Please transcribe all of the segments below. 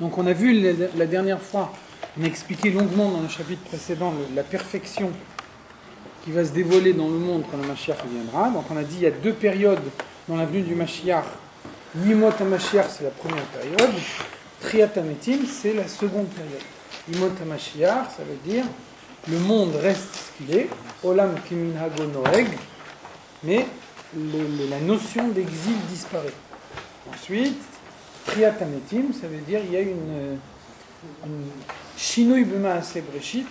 Donc on a vu la dernière fois, on a expliqué longuement dans le chapitre précédent la perfection qui va se dévoiler dans le monde quand le Mashiach viendra. Donc on a dit il y a deux périodes dans la venue du Mashiach. Yimot HaMashiach, c'est la première période. Triat HaMetim, c'est la seconde période. Yimot HaMashiach, ça veut dire le monde reste ce qu'il est, Olam Kiminhago Noeg, mais la notion d'exil disparaît. Ensuite, Triat HaMetim, ça veut dire il y a une Shinui B'Maaseh Breshit,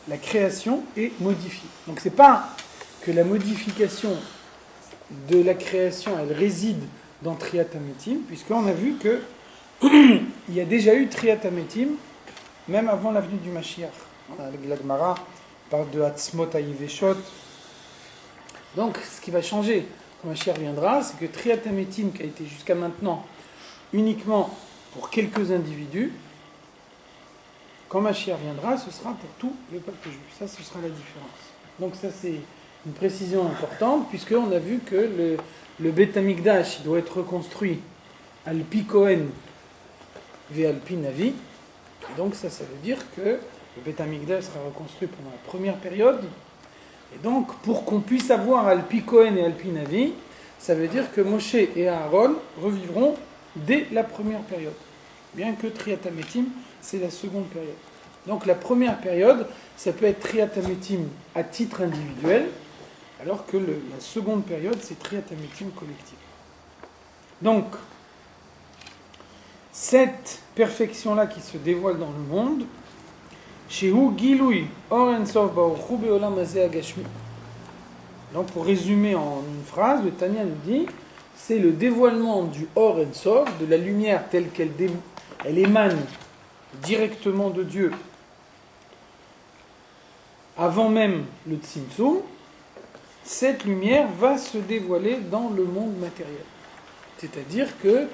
la création est modifiée. Donc c'est pas que la modification de la création, elle réside dans Triat HaMetim, puisqu'on a vu que il y a déjà eu Triat HaMetim, même avant la venue du Mashiach. La Gemara parle de Hatzmot HaYiveshot. Donc ce qui va changer quand Mashiach viendra, c'est que Triat HaMetim, qui a été jusqu'à maintenant uniquement pour quelques individus, quand Mashiach viendra, ce sera pour tout le peuple juif. Ça, ce sera la différence. Donc ça, c'est une précision importante, puisqu'on a vu que le Beth Amikdash, il doit être reconstruit Alpi Kohen ve Alpi Navi. Et donc ça veut dire que le Beth Amikdash sera reconstruit pendant la première période. Et donc, pour qu'on puisse avoir Alpi Kohen et Alpi Navi, ça veut dire que Moshe et Aaron revivront dès la première période. Bien que Triat HaMetim, c'est la seconde période. Donc la première période, ça peut être Triat HaMetim à titre individuel, alors que la seconde période, c'est Triat HaMetim collectif. Donc, cette perfection-là qui se dévoile dans le monde, Shehu Gilui Or En Sof Baruch Hu Be'olam Hazeh Hagashmi. Donc pour résumer en une phrase, le Tanya nous dit, c'est le dévoilement du Or En Sof, de la lumière telle qu'elle elle émane directement de Dieu avant même le Tzimtzum. Cette lumière va se dévoiler dans le monde matériel. C'est-à-dire que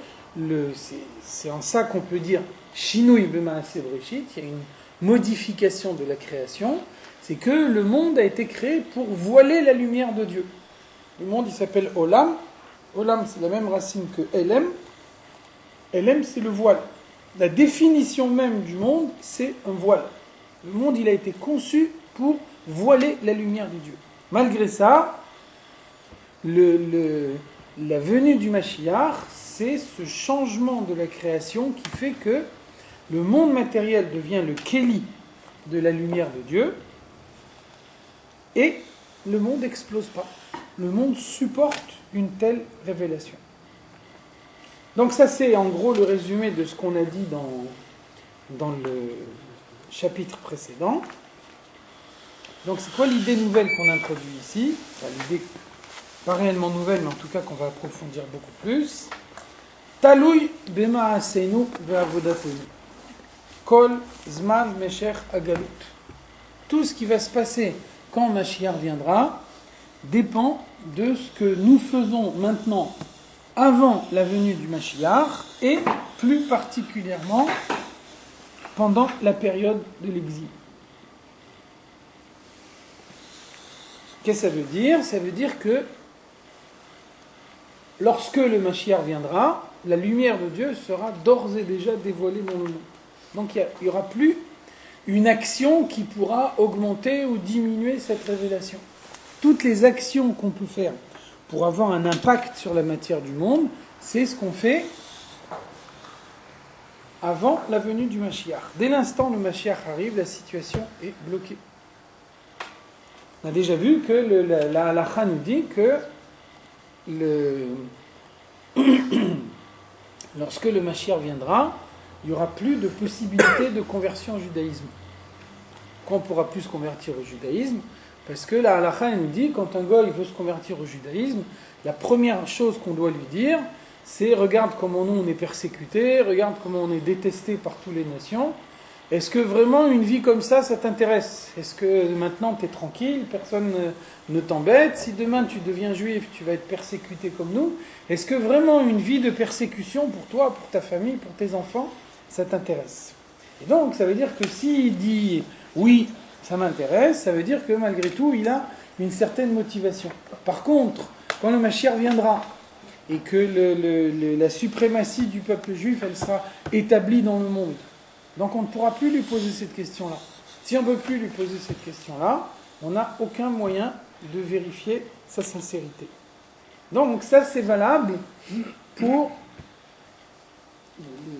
c'est en ça qu'on peut dire Shinui B'Maaseh Breshit, il y a une modification de la création, c'est que le monde a été créé pour voiler la lumière de Dieu. Le monde, il s'appelle Olam. Olam, c'est la même racine que Elem. Elem, c'est le voile. La définition même du monde, c'est un voile. Le monde, il a été conçu pour voiler la lumière de Dieu. Malgré ça, la venue du Mashiach, c'est ce changement de la création qui fait que le monde matériel devient le Kéli de la lumière de Dieu et le monde n'explose pas. Le monde supporte une telle révélation. Donc ça, c'est en gros le résumé de ce qu'on a dit dans le chapitre précédent. Donc c'est quoi l'idée nouvelle qu'on introduit ici ? Enfin, l'idée pas réellement nouvelle, mais en tout cas qu'on va approfondir beaucoup plus. Taloui b'ma'aseinu ve'avodatenu. Kol zman meshech agalut. Tout ce qui va se passer quand Mashiach viendra dépend de ce que nous faisons maintenant avant la venue du Mashiach et plus particulièrement pendant la période de l'exil. Qu'est-ce que ça veut dire ? Ça veut dire que lorsque le Mashiach viendra, la lumière de Dieu sera d'ores et déjà dévoilée dans le monde. Donc il n'y aura plus une action qui pourra augmenter ou diminuer cette révélation. Toutes les actions qu'on peut faire pour avoir un impact sur la matière du monde, c'est ce qu'on fait avant la venue du Mashiach. Dès l'instant où le Mashiach arrive, la situation est bloquée. On a déjà vu que la halakha nous dit que lorsque le Mashiach viendra, il n'y aura plus de possibilité de conversion au judaïsme. Quand on ne pourra plus se convertir au judaïsme, parce que la halakha nous dit, quand un goy veut se convertir au judaïsme, la première chose qu'on doit lui dire, c'est « Regarde comment nous on est persécutés, regarde comment on est détestés par toutes les nations. Est-ce que vraiment une vie comme ça t'intéresse ? Est-ce que maintenant tu es tranquille, personne ne t'embête ? Si demain tu deviens juif, tu vas être persécuté comme nous. Est-ce que vraiment une vie de persécution pour toi, pour ta famille, pour tes enfants, ça t'intéresse ? Et donc ça veut dire que s'il dit « Oui, ça m'intéresse », ça veut dire que malgré tout, il a une certaine motivation. Par contre, quand le Mashiach viendra et que la suprématie du peuple juif, elle sera établie dans le monde. Donc on ne pourra plus lui poser cette question-là. Si on ne peut plus lui poser cette question-là, on n'a aucun moyen de vérifier sa sincérité. Donc ça, c'est valable pour...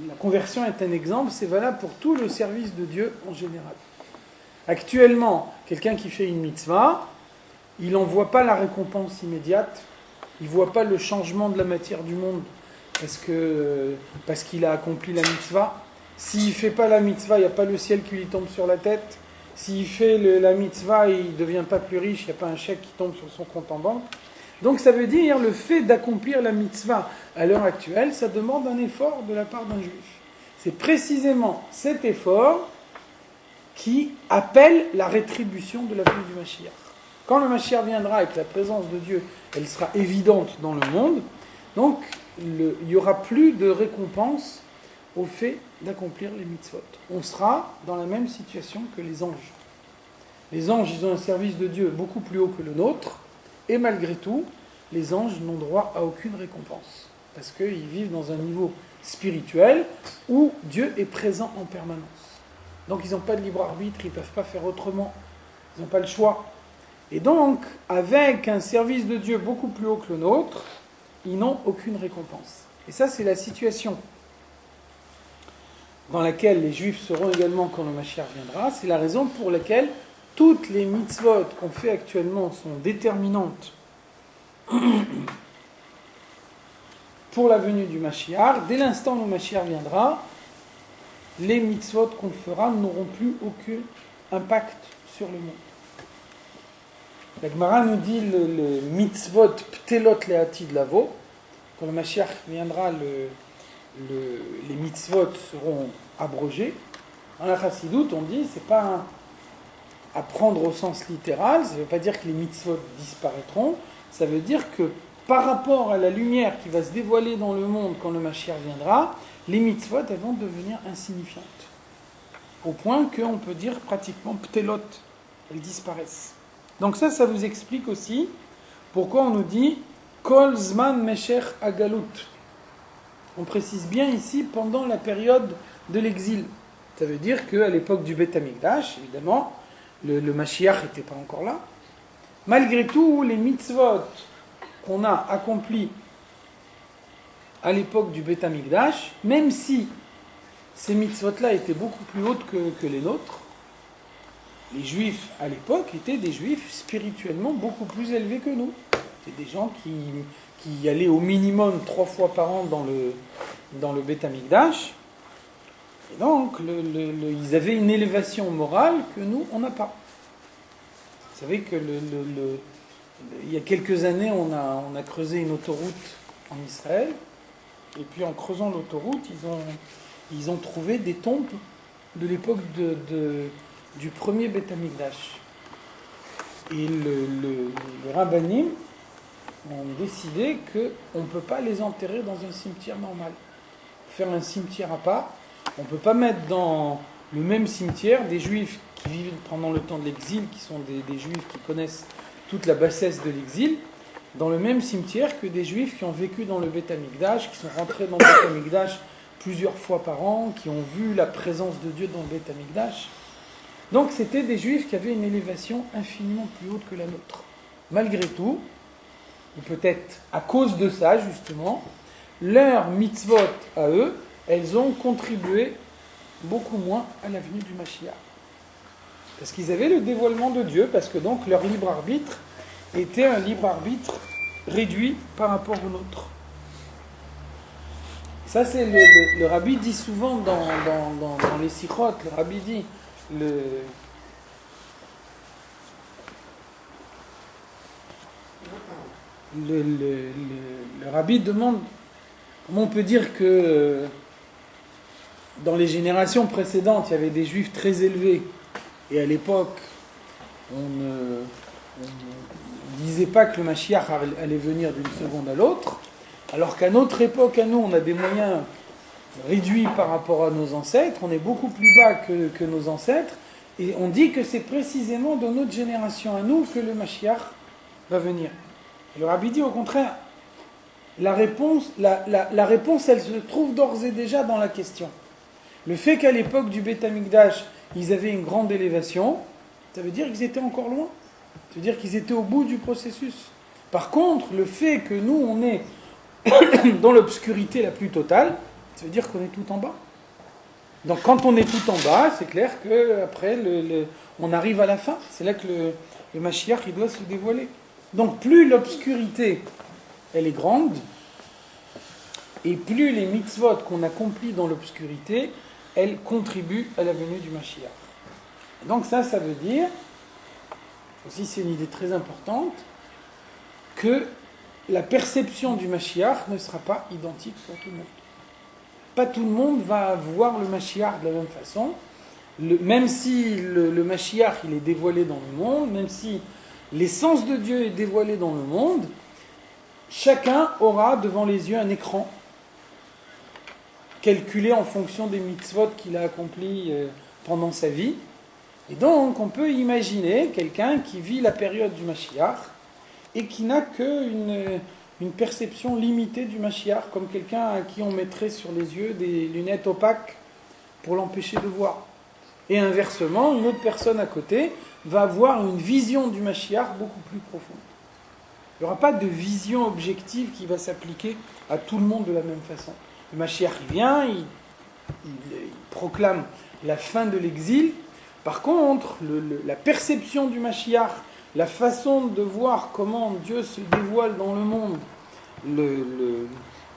La conversion est un exemple, c'est valable pour tout le service de Dieu en général. Actuellement, quelqu'un qui fait une mitzvah, il n'en voit pas la récompense immédiate, il ne voit pas le changement de la matière du monde parce qu'il a accompli la mitzvah. S'il ne fait pas la mitzvah, il n'y a pas le ciel qui lui tombe sur la tête. S'il fait la mitzvah, il ne devient pas plus riche, il n'y a pas un chèque qui tombe sur son compte en banque. Donc ça veut dire le fait d'accomplir la mitzvah à l'heure actuelle, ça demande un effort de la part d'un juif. C'est précisément cet effort qui appelle la rétribution de la venue du Mashiach. Quand le Mashiach viendra et que la présence de Dieu, elle sera évidente dans le monde, donc il n'y aura plus de récompense au fait d'accomplir les mitzvot. On sera dans la même situation que les anges. Les anges, ils ont un service de Dieu beaucoup plus haut que le nôtre, et malgré tout, les anges n'ont droit à aucune récompense, parce qu'ils vivent dans un niveau spirituel où Dieu est présent en permanence. Donc ils n'ont pas de libre arbitre, ils ne peuvent pas faire autrement, ils n'ont pas le choix. Et donc, avec un service de Dieu beaucoup plus haut que le nôtre, ils n'ont aucune récompense. Et ça, c'est la situation dans laquelle les Juifs seront également quand le Mashiach viendra. C'est la raison pour laquelle toutes les mitzvot qu'on fait actuellement sont déterminantes pour la venue du Mashiach. Dès l'instant où le Mashiach viendra, les mitzvot qu'on fera n'auront plus aucun impact sur le monde. La Gemara nous dit le mitzvot ptelot le'atid lavo. Quand le Mashiach viendra, les mitzvot seront abrogés. Dans la Chassidoute, on dit c'est pas à prendre au sens littéral, ça ne veut pas dire que les mitzvot disparaîtront, ça veut dire que par rapport à la lumière qui va se dévoiler dans le monde quand le Mashiach viendra, les mitzvot elles vont devenir insignifiantes. Au point qu'on peut dire pratiquement ptelot, elles disparaissent. Donc ça vous explique aussi pourquoi on nous dit Kol zman mesher agalut. On précise bien ici pendant la période de l'exil. Ça veut dire qu'à l'époque du Beth Amikdash, évidemment, le Mashiach n'était pas encore là. Malgré tout, les mitzvot qu'on a accomplis à l'époque du Beth Amikdash, même si ces mitzvot-là étaient beaucoup plus hautes que les nôtres, les Juifs à l'époque étaient des Juifs spirituellement beaucoup plus élevés que nous. C'est des gens qui allaient au minimum 3 fois par an dans le Beth Amikdash. Et donc, ils avaient une élévation morale que nous, on n'a pas. Vous savez que il y a quelques années, on a creusé une autoroute en Israël. Et puis en creusant l'autoroute, ils ont trouvé des tombes de l'époque du premier Beth Amikdash. Et le rabbanim ont décidé qu'on ne peut pas les enterrer dans un cimetière normal. Faire un cimetière à part. On ne peut pas mettre dans le même cimetière des Juifs qui vivent pendant le temps de l'exil, qui sont des Juifs qui connaissent toute la bassesse de l'exil, dans le même cimetière que des Juifs qui ont vécu dans le Beth Amikdash, qui sont rentrés dans le Beth Amikdash plusieurs fois par an, qui ont vu la présence de Dieu dans le Beth Amikdash. Donc c'était des Juifs qui avaient une élévation infiniment plus haute que la nôtre. Malgré tout, ou peut-être à cause de ça justement, leurs mitzvot à eux, elles ont contribué beaucoup moins à la venue du Mashiach. Parce qu'ils avaient le dévoilement de Dieu, parce que donc leur libre arbitre était un libre arbitre réduit par rapport au nôtre. Ça, c'est le Rabbi dit souvent dans les sikhot, le Rabbi dit le Rabbi demande comment on peut dire que dans les générations précédentes, il y avait des Juifs très élevés, et à l'époque, on ne disait pas que le Mashiach allait venir d'une seconde à l'autre, alors qu'à notre époque, à nous, on a des moyens réduits par rapport à nos ancêtres, on est beaucoup plus bas que nos ancêtres, et on dit que c'est précisément dans notre génération à nous que le Mashiach va venir. Et le Rabbi dit au contraire, la réponse, elle se trouve d'ores et déjà dans la question. Le fait qu'à l'époque du Beth Amikdash, ils avaient une grande élévation, ça veut dire qu'ils étaient encore loin. Ça veut dire qu'ils étaient au bout du processus. Par contre, le fait que nous, on est dans l'obscurité la plus totale, ça veut dire qu'on est tout en bas. Donc quand on est tout en bas, c'est clair qu'après, on arrive à la fin. C'est là que le Mashiach, il doit se dévoiler. Donc plus l'obscurité, elle est grande, et plus les mitzvot qu'on accomplit dans l'obscurité, elles contribuent à la venue du Mashiach. Donc ça veut dire, aussi c'est une idée très importante, que la perception du Mashiach ne sera pas identique pour tout le monde. Pas tout le monde va voir le Mashiach de la même façon, même si le Mashiach il est dévoilé dans le monde, même si l'essence de Dieu est dévoilée dans le monde, chacun aura devant les yeux un écran calculé en fonction des mitzvot qu'il a accomplis pendant sa vie. Et donc on peut imaginer quelqu'un qui vit la période du Mashiach et qui n'a qu'une perception limitée du Mashiach, comme quelqu'un à qui on mettrait sur les yeux des lunettes opaques pour l'empêcher de voir. Et inversement, une autre personne à côté va avoir une vision du Mashiach beaucoup plus profonde. Il n'y aura pas de vision objective qui va s'appliquer à tout le monde de la même façon. Le Mashiach, il vient, il proclame la fin de l'exil. Par contre, la perception du Mashiach, la façon de voir comment Dieu se dévoile dans le monde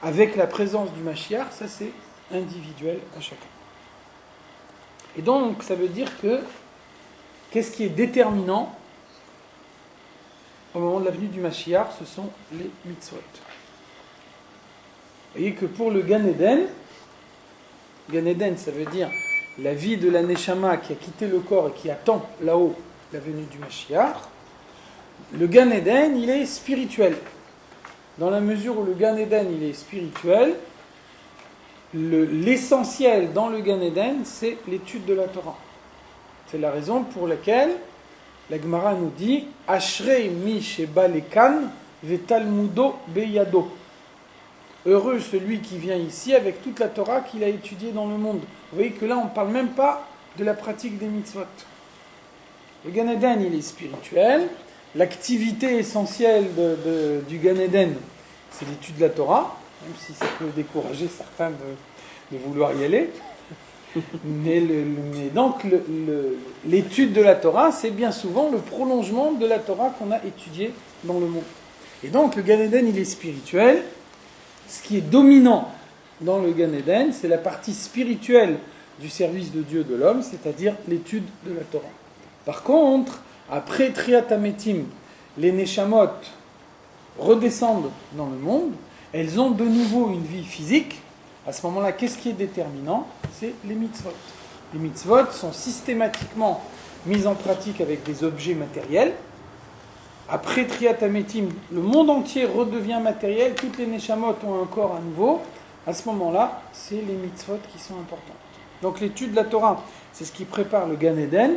avec la présence du Mashiach, ça c'est individuel à chacun. Et donc, ça veut dire que qu'est-ce qui est déterminant au moment de la venue du Mashiach, ce sont les mitzvot. Vous voyez que pour le Gan Eden, ça veut dire la vie de la Neshama qui a quitté le corps et qui attend là-haut la venue du Mashiach. Le Gan Eden, il est spirituel. Dans la mesure où le Gan Eden, il est spirituel, l'essentiel dans le Gan Eden, c'est l'étude de la Torah. C'est la raison pour laquelle la Gemara nous dit « Ashrei mi sheba lekan vetalmudo beyado » Heureux celui qui vient ici avec toute la Torah qu'il a étudiée dans le monde. Vous voyez que là, on ne parle même pas de la pratique des mitzvot. Le Gan Eden, il est spirituel. L'activité essentielle du Gan Eden, c'est l'étude de la Torah, même si ça peut décourager certains de vouloir y aller. Mais donc, l'étude de la Torah, c'est bien souvent le prolongement de la Torah qu'on a étudiée dans le monde. Et donc, le Gan Eden, il est spirituel. Ce qui est dominant dans le Gan Eden, c'est la partie spirituelle du service de Dieu de l'homme, c'est-à-dire l'étude de la Torah. Par contre, après Triat Hametim, les Neshamot redescendent dans le monde, elles ont de nouveau une vie physique. À ce moment-là, qu'est-ce qui est déterminant ? C'est les mitzvot. Les mitzvot sont systématiquement mises en pratique avec des objets matériels. Après Triat Hametim, le monde entier redevient matériel, toutes les Neshamot ont un corps à nouveau. À ce moment-là, c'est les mitzvot qui sont importantes. Donc l'étude de la Torah, c'est ce qui prépare le Gan Eden.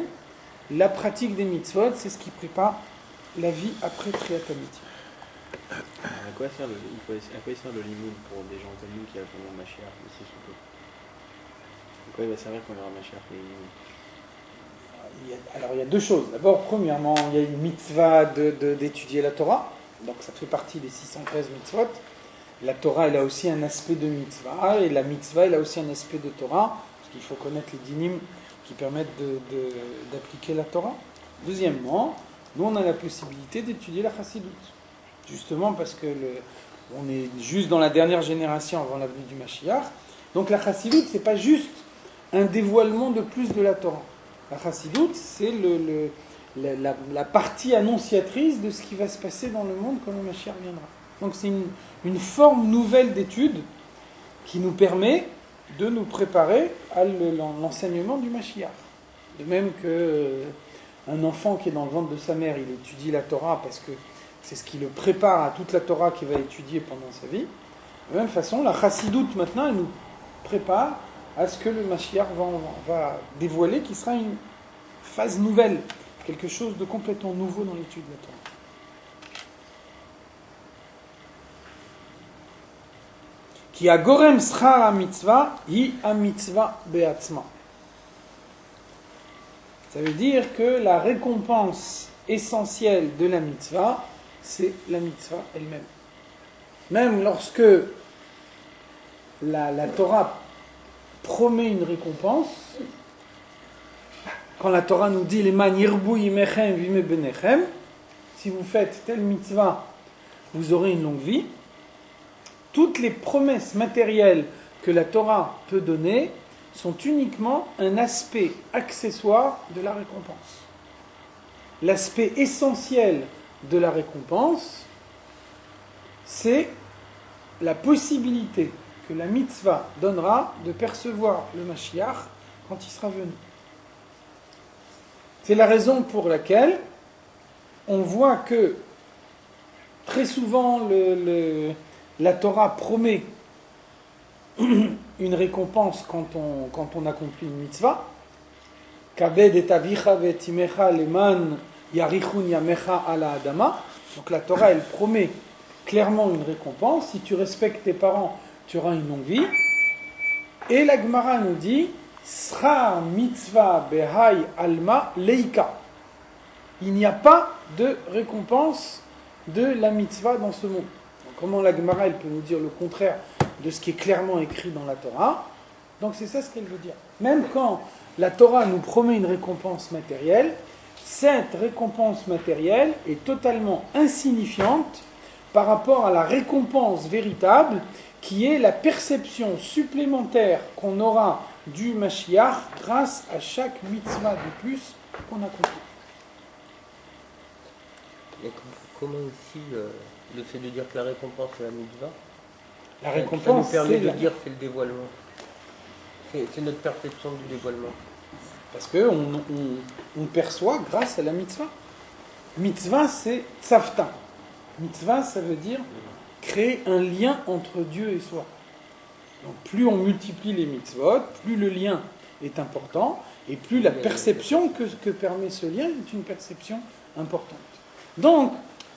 La pratique des mitzvot, c'est ce qui prépare la vie après Triat Hametim. À quoi sert le limoud pour des gens comme nous qui attendent le Mashiach ici surtout ? À quoi il va servir quand il y aura Mashiach le limoud ? Alors il y a deux choses. D'abord, premièrement, il y a une mitzvah d'étudier la Torah. Donc ça fait partie des 613 mitzvot. La Torah, elle a aussi un aspect de mitzvah. Et la mitzvah, elle a aussi un aspect de Torah. Parce qu'il faut connaître les dinim qui permettent d'appliquer la Torah. Deuxièmement, nous on a la possibilité d'étudier la chassidoute. Justement parce que on est juste dans la dernière génération avant la venue du Mashiach. Donc la chassidoute, c'est pas juste un dévoilement de plus de la Torah. La chassidoute, c'est la partie annonciatrice de ce qui va se passer dans le monde quand le Mashiach viendra. Donc c'est une forme nouvelle d'étude qui nous permet de nous préparer à l'enseignement du Mashiach. De même qu'un enfant qui est dans le ventre de sa mère, il étudie la Torah parce que c'est ce qui le prépare à toute la Torah qu'il va étudier pendant sa vie. De la même façon, la chassidoute maintenant, elle nous prépare à ce que le Mashiach va dévoiler, qui sera une phase nouvelle, quelque chose de complètement nouveau dans l'étude de la Torah. Ki agorem schar ha-mitzvah hi ha-mitzvah be'atzma. Ça veut dire que la récompense essentielle de la mitzvah, c'est la mitzvah elle-même. Même lorsque la Torah promet une récompense, quand la Torah nous dit « Leman yirbu yimechem vime benechem » si vous faites telle mitzvah, vous aurez une longue vie. Toutes les promesses matérielles que la Torah peut donner sont uniquement un aspect accessoire de la récompense. L'aspect essentiel de la récompense, c'est la possibilité que la mitzvah donnera de percevoir le Mashiach quand il sera venu. C'est la raison pour laquelle on voit que très souvent la Torah promet une récompense quand on accomplit une mitzvah. Kabed et avicha vetimecha leman yarichun yamecha ala adama. Donc la Torah, elle promet clairement une récompense. Si tu respectes tes parents, tu auras une longue vie. Et la Gemara nous dit Sra mitzvah behai alma leika. Il n'y a pas de récompense de la mitzvah dans ce monde. Donc, comment la Gemara elle peut nous dire le contraire de ce qui est clairement écrit dans la Torah? Donc c'est ça ce qu'elle veut dire. Même quand la Torah nous promet une récompense matérielle, cette récompense matérielle est totalement insignifiante par rapport à la récompense véritable qui est la perception supplémentaire qu'on aura du Mashiach grâce à chaque mitzvah de plus qu'on accomplit. Et comment aussi le fait de dire que la récompense est la mitzvah, La récompense, ça nous permet de dire c'est le dévoilement. C'est notre perception du dévoilement. Parce qu'on perçoit grâce à la mitzvah. Mitzvah, c'est tzavta. Mitzvah, ça veut dire créer un lien entre Dieu et soi. Donc plus on multiplie les mitzvot, plus le lien est important, et plus la perception que permet ce lien est une perception importante. Donc,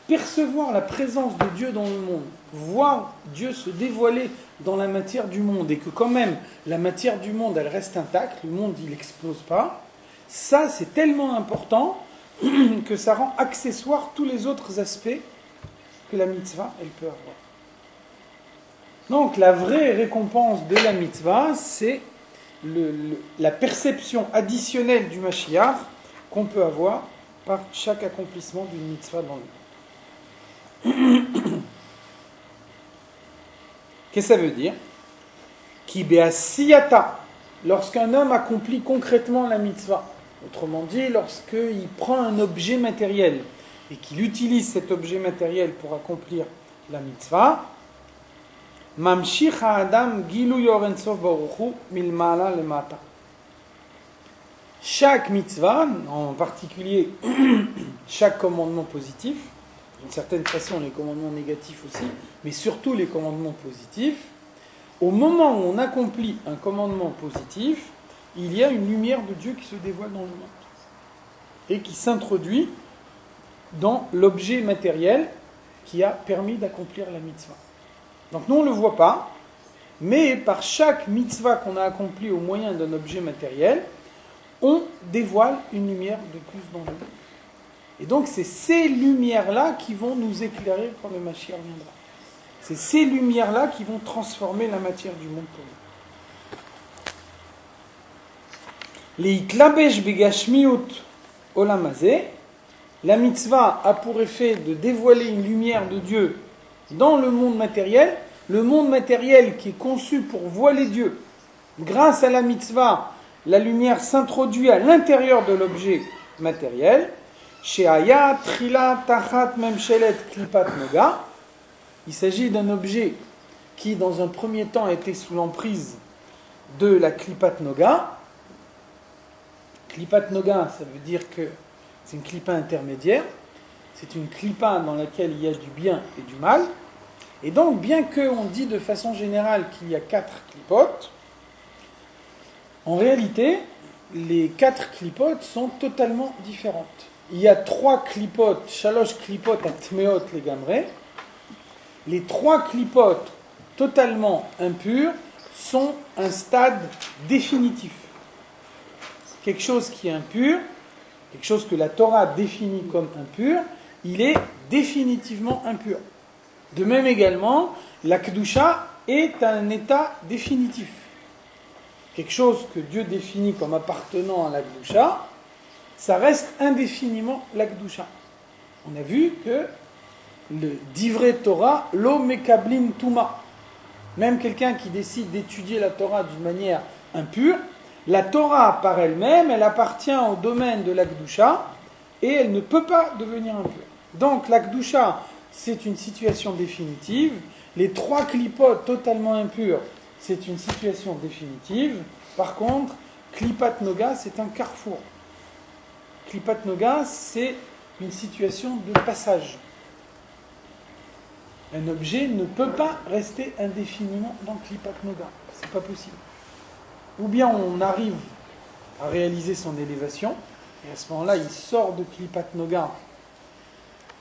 percevoir la présence de Dieu dans le monde, voir Dieu se dévoiler dans la matière du monde, et que quand même la matière du monde, elle reste intacte, le monde, il n'explose pas, ça, c'est tellement important que ça rend accessoire tous les autres aspects que la mitzvah, elle peut avoir. Donc, la vraie récompense de la mitzvah, c'est la perception additionnelle du Mashiach qu'on peut avoir par chaque accomplissement d'une mitzvah dans le monde. Qu'est-ce que ça veut dire? Ki be'asiyata, lorsqu'un homme accomplit concrètement la mitzvah, autrement dit, lorsqu'il prend un objet matériel et qu'il utilise cet objet matériel pour accomplir la mitzvah, mamshich ha'adam gilu yor ensof baruch hu milmala lemata. Chaque mitzvah, en particulier chaque commandement positif, d'une certaine façon les commandements négatifs aussi, mais surtout les commandements positifs, au moment où on accomplit un commandement positif, il y a une lumière de Dieu qui se dévoile dans le monde et qui s'introduit dans l'objet matériel qui a permis d'accomplir la mitzvah. Donc nous on ne le voit pas, mais par chaque mitzvah qu'on a accompli au moyen d'un objet matériel, on dévoile une lumière de plus dans le monde. Et donc c'est ces lumières-là qui vont nous éclairer quand le Mashiach viendra. C'est ces lumières-là qui vont transformer la matière du monde pour nous. Les itlabesh begashmiut olamazé, la mitzvah a pour effet de dévoiler une lumière de Dieu dans le monde matériel qui est conçu pour voiler Dieu. Grâce à la mitzvah, la lumière s'introduit à l'intérieur de l'objet matériel. Sheaya trila tachat memshelet klipat noga. Il s'agit d'un objet qui, dans un premier temps, était sous l'emprise de la klipat noga. Klipat noga, ça veut dire que c'est une klipa intermédiaire. C'est une klipa dans laquelle il y a du bien et du mal. Et donc, bien qu'on dit de façon générale qu'il y a 4 klipotes, en réalité, les 4 klipotes sont totalement différentes. Il y a 3 klipotes, shalosh klipotes à tmeot les gamré. Les 3 klipotes totalement impurs sont un stade définitif. Quelque chose qui est impur, quelque chose que la Torah définit comme impur, il est définitivement impur. De même également, la Kedusha est un état définitif. Quelque chose que Dieu définit comme appartenant à la Kedusha, ça reste indéfiniment la Kedusha. On a vu que le divrei Torah, lo mekablin tuma. Même quelqu'un qui décide d'étudier la Torah d'une manière impure, la Torah par elle-même, elle appartient au domaine de la Kedusha et elle ne peut pas devenir impure. Donc la Kedusha, c'est une situation définitive. Les 3 klipotes totalement impurs, c'est une situation définitive. Par contre, Klipat Noga, c'est un carrefour. Klipat Noga, c'est une situation de passage. Un objet ne peut pas rester indéfiniment dans Klipat Noga. C'est pas possible. Ou bien on arrive à réaliser son élévation, et à ce moment-là, il sort de Klipat Noga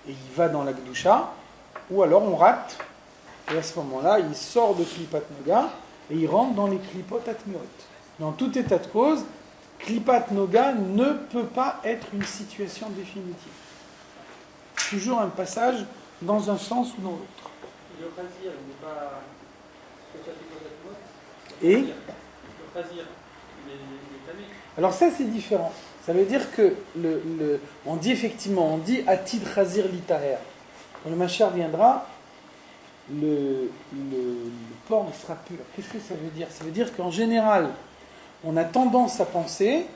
et il va dans la Kedusha, ou alors on rate, et à ce moment-là, il sort de Klipat Noga et il rentre dans les Klipot Atmirot. Dans tout état de cause, Klipat Noga ne peut pas être une situation définitive. Toujours un passage dans un sens ou dans l'autre. Le khazir, il n'est pas. Et le khazir, il est tamé. alors ça c'est différent. Ça veut dire que on dit effectivement, on dit Atid Khazir Litaher. Quand le Mashiach viendra, le porc sera pur. Qu'est-ce que ça veut dire? Ça veut dire qu'en général, on a tendance à penser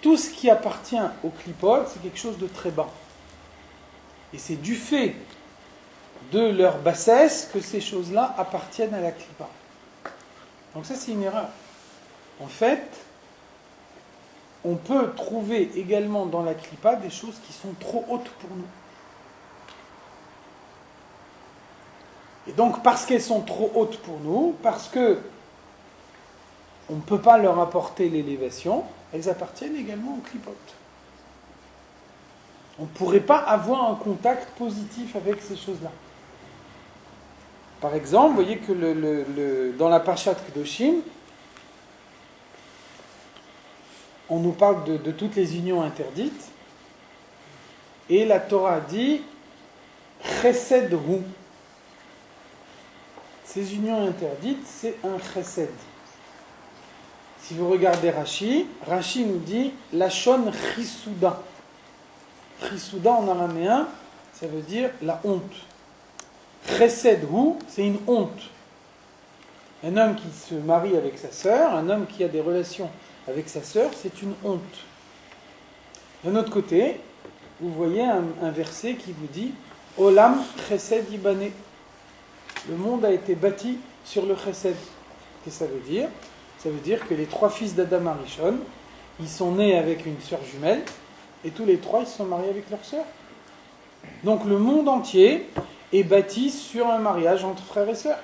tout ce qui appartient aux clipotes, c'est quelque chose de très bas. Et c'est du fait de leur bassesse que ces choses-là appartiennent à la clipa. Donc ça, c'est une erreur. En fait, on peut trouver également dans la clipa des choses qui sont trop hautes pour nous. Et donc, parce qu'elles sont trop hautes pour nous, parce que on ne peut pas leur apporter l'élévation, elles appartiennent également aux clipotes. On ne pourrait pas avoir un contact positif avec ces choses-là. Par exemple, vous voyez que dans la Parshat Kedoshim, on nous parle de toutes les unions interdites, et la Torah dit Chesed hu. Ces unions interdites, c'est un chesed. Si vous regardez Rashi nous dit Lachon Chisouda. Chisouda en araméen, ça veut dire la honte. Chesed hu, c'est une honte. Un homme qui se marie avec sa sœur, un homme qui a des relations avec sa sœur, c'est une honte. D'un autre côté, vous voyez un verset qui vous dit Olam Chesed Ibane. Le monde a été bâti sur le chesed. Qu'est-ce que ça veut dire? Ça veut dire que les 3 fils d'Adam Arishon, ils sont nés avec une sœur jumelle, et tous les 3, ils se sont mariés avec leur sœur. Donc le monde entier est bâti sur un mariage entre frères et sœurs.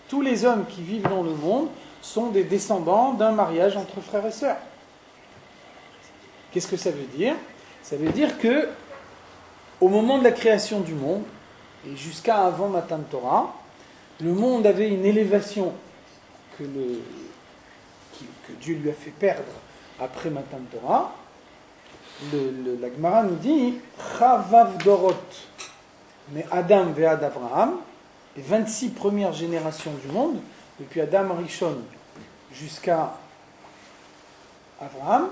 Tous les hommes qui vivent dans le monde sont des descendants d'un mariage entre frères et sœurs. Qu'est-ce que ça veut dire? Ça veut dire que, au moment de la création du monde, et jusqu'à avant Matan Torah, le monde avait une élévation que Dieu lui a fait perdre après Matan Torah. La Gemara nous dit Chavav Dorot, mais Adam ve'ad Avraham, les 26 premières générations du monde, depuis Adam Rishon jusqu'à Avraham,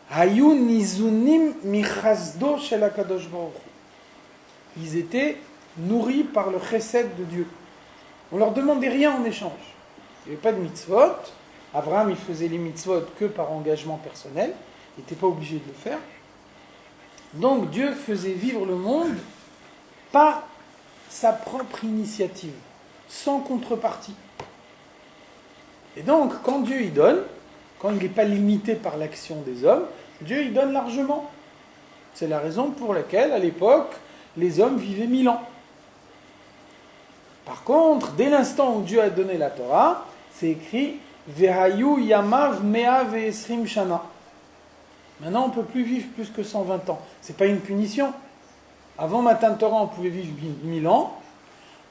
Hayu nizunim michazdo shel HaKadosh Baruch Hu. Ils étaient nourris par le chesed de Dieu. On leur demandait rien en échange. Il n'y avait pas de mitzvot. Abraham, il faisait les mitzvot que par engagement personnel. Il n'était pas obligé de le faire. Donc Dieu faisait vivre le monde par sa propre initiative, sans contrepartie. Et donc, quand Dieu y donne, quand il n'est pas limité par l'action des hommes, Dieu y donne largement. C'est la raison pour laquelle, à l'époque, les hommes vivaient 1000 ans. Par contre, dès l'instant où Dieu a donné la Torah, c'est écrit Vehayu yamav mea ve'esrim shana. Maintenant, on ne peut plus vivre plus que 120 ans. Ce n'est pas une punition. Avant Matan Torah, on pouvait vivre 1000 ans.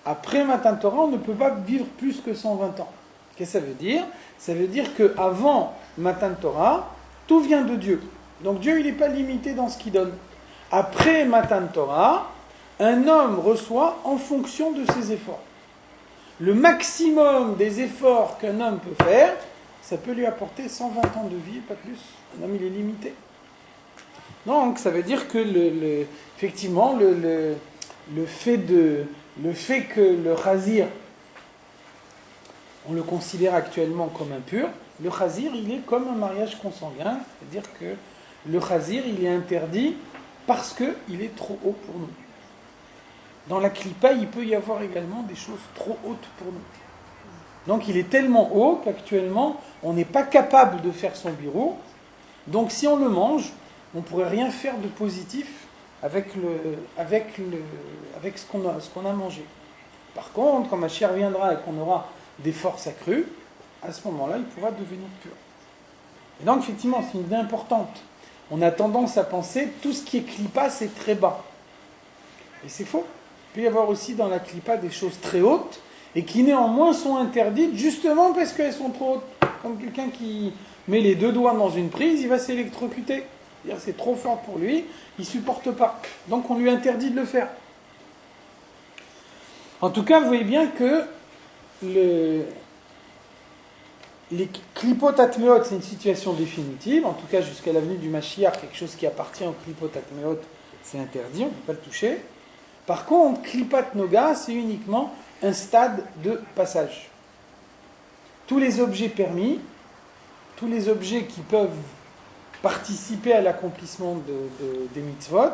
après Matan Torah, on ne peut pas vivre plus que 120 ans. Qu'est-ce que ça veut dire? Ça veut dire qu'avant Matan Torah, tout vient de Dieu. Donc Dieu, il n'est pas limité dans ce qu'il donne. Après Matan Torah, un homme reçoit en fonction de ses efforts. Le maximum des efforts qu'un homme peut faire, ça peut lui apporter 120 ans de vie, pas plus. Un homme, il est limité. Donc, ça veut dire que, effectivement, le fait que le chazir, on le considère actuellement comme impur, le chazir, il est comme un mariage consanguin, c'est-à-dire que le chazir, il est interdit parce qu'il est trop haut pour nous. Dans la clipa, il peut y avoir également des choses trop hautes pour nous. Donc il est tellement haut qu'actuellement, on n'est pas capable de faire son birour. Donc si on le mange, on ne pourrait rien faire de positif avec ce qu'on a mangé. Par contre, quand Mashiach viendra et qu'on aura des forces accrues, à ce moment-là, il pourra devenir pur. Et donc, effectivement, c'est une idée importante. On a tendance à penser tout ce qui est clipa, c'est très bas. Et c'est faux. Il peut y avoir aussi dans la clipa des choses très hautes et qui néanmoins sont interdites justement parce qu'elles sont trop hautes. Comme quelqu'un qui met les deux doigts dans une prise, il va s'électrocuter. C'est-à-dire c'est trop fort pour lui, il ne supporte pas. Donc on lui interdit de le faire. En tout cas, vous voyez bien que les klipot atmeot, c'est une situation définitive. En tout cas, jusqu'à l'avenue du Mashiach, quelque chose qui appartient aux klipot atmeot, c'est interdit, on ne peut pas le toucher. Par contre, klipat noga, c'est uniquement un stade de passage. Tous les objets permis, tous les objets qui peuvent participer à l'accomplissement des mitzvot,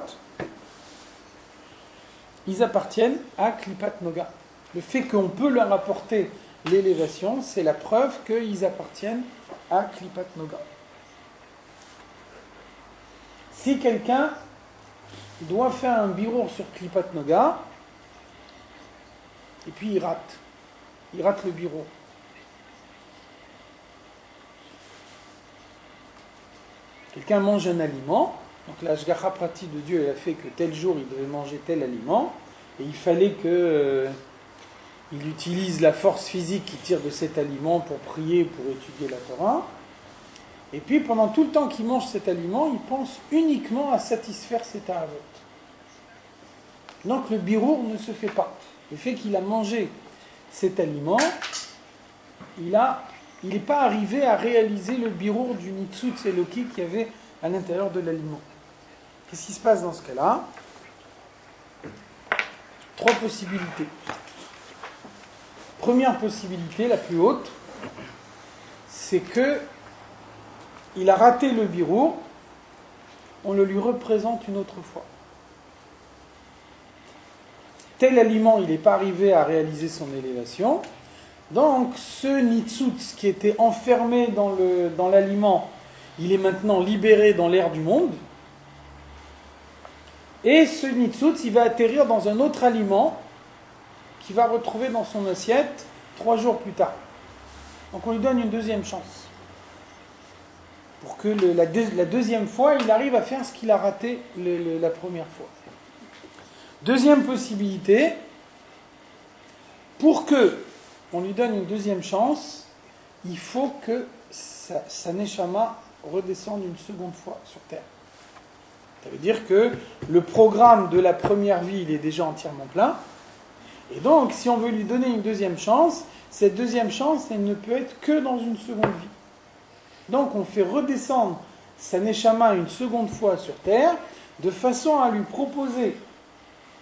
ils appartiennent à klipat noga. Le fait qu'on peut leur apporter l'élévation, c'est la preuve qu'ils appartiennent à klipat noga. Si quelqu'un doit faire un birour sur klipat noga, et puis il rate le birour. Quelqu'un mange un aliment, donc la Shgacha Prati de Dieu, elle a fait que tel jour il devait manger tel aliment, et il fallait qu'il utilise la force physique qui tire de cet aliment pour prier, pour étudier la Torah. Et puis pendant tout le temps qu'il mange cet aliment, il pense uniquement à satisfaire ses ta'avot. Donc le birour ne se fait pas. Le fait qu'il a mangé cet aliment, il n'est pas arrivé à réaliser le birour du nitzutz eloki qu'il y avait à l'intérieur de l'aliment. Qu'est-ce qui se passe dans ce cas-là? 3 possibilités. Première possibilité, la plus haute, c'est que il a raté le birour, on le lui représente une autre fois. Tel aliment, il n'est pas arrivé à réaliser son élévation. Donc, ce nitzutz qui était enfermé dans l'aliment, il est maintenant libéré dans l'air du monde. Et ce nitzutz, il va atterrir dans un autre aliment qu'il va retrouver dans son assiette 3 jours plus tard. Donc, on lui donne une deuxième chance. Pour que la deuxième fois, il arrive à faire ce qu'il a raté la première fois. Deuxième possibilité, pour que on lui donne une deuxième chance, il faut que sa neshama redescende une seconde fois sur Terre. Ça veut dire que le programme de la première vie, il est déjà entièrement plein. Et donc, si on veut lui donner une deuxième chance, cette deuxième chance, elle ne peut être que dans une seconde vie. Donc, on fait redescendre sa neshama une seconde fois sur Terre, de façon à lui proposer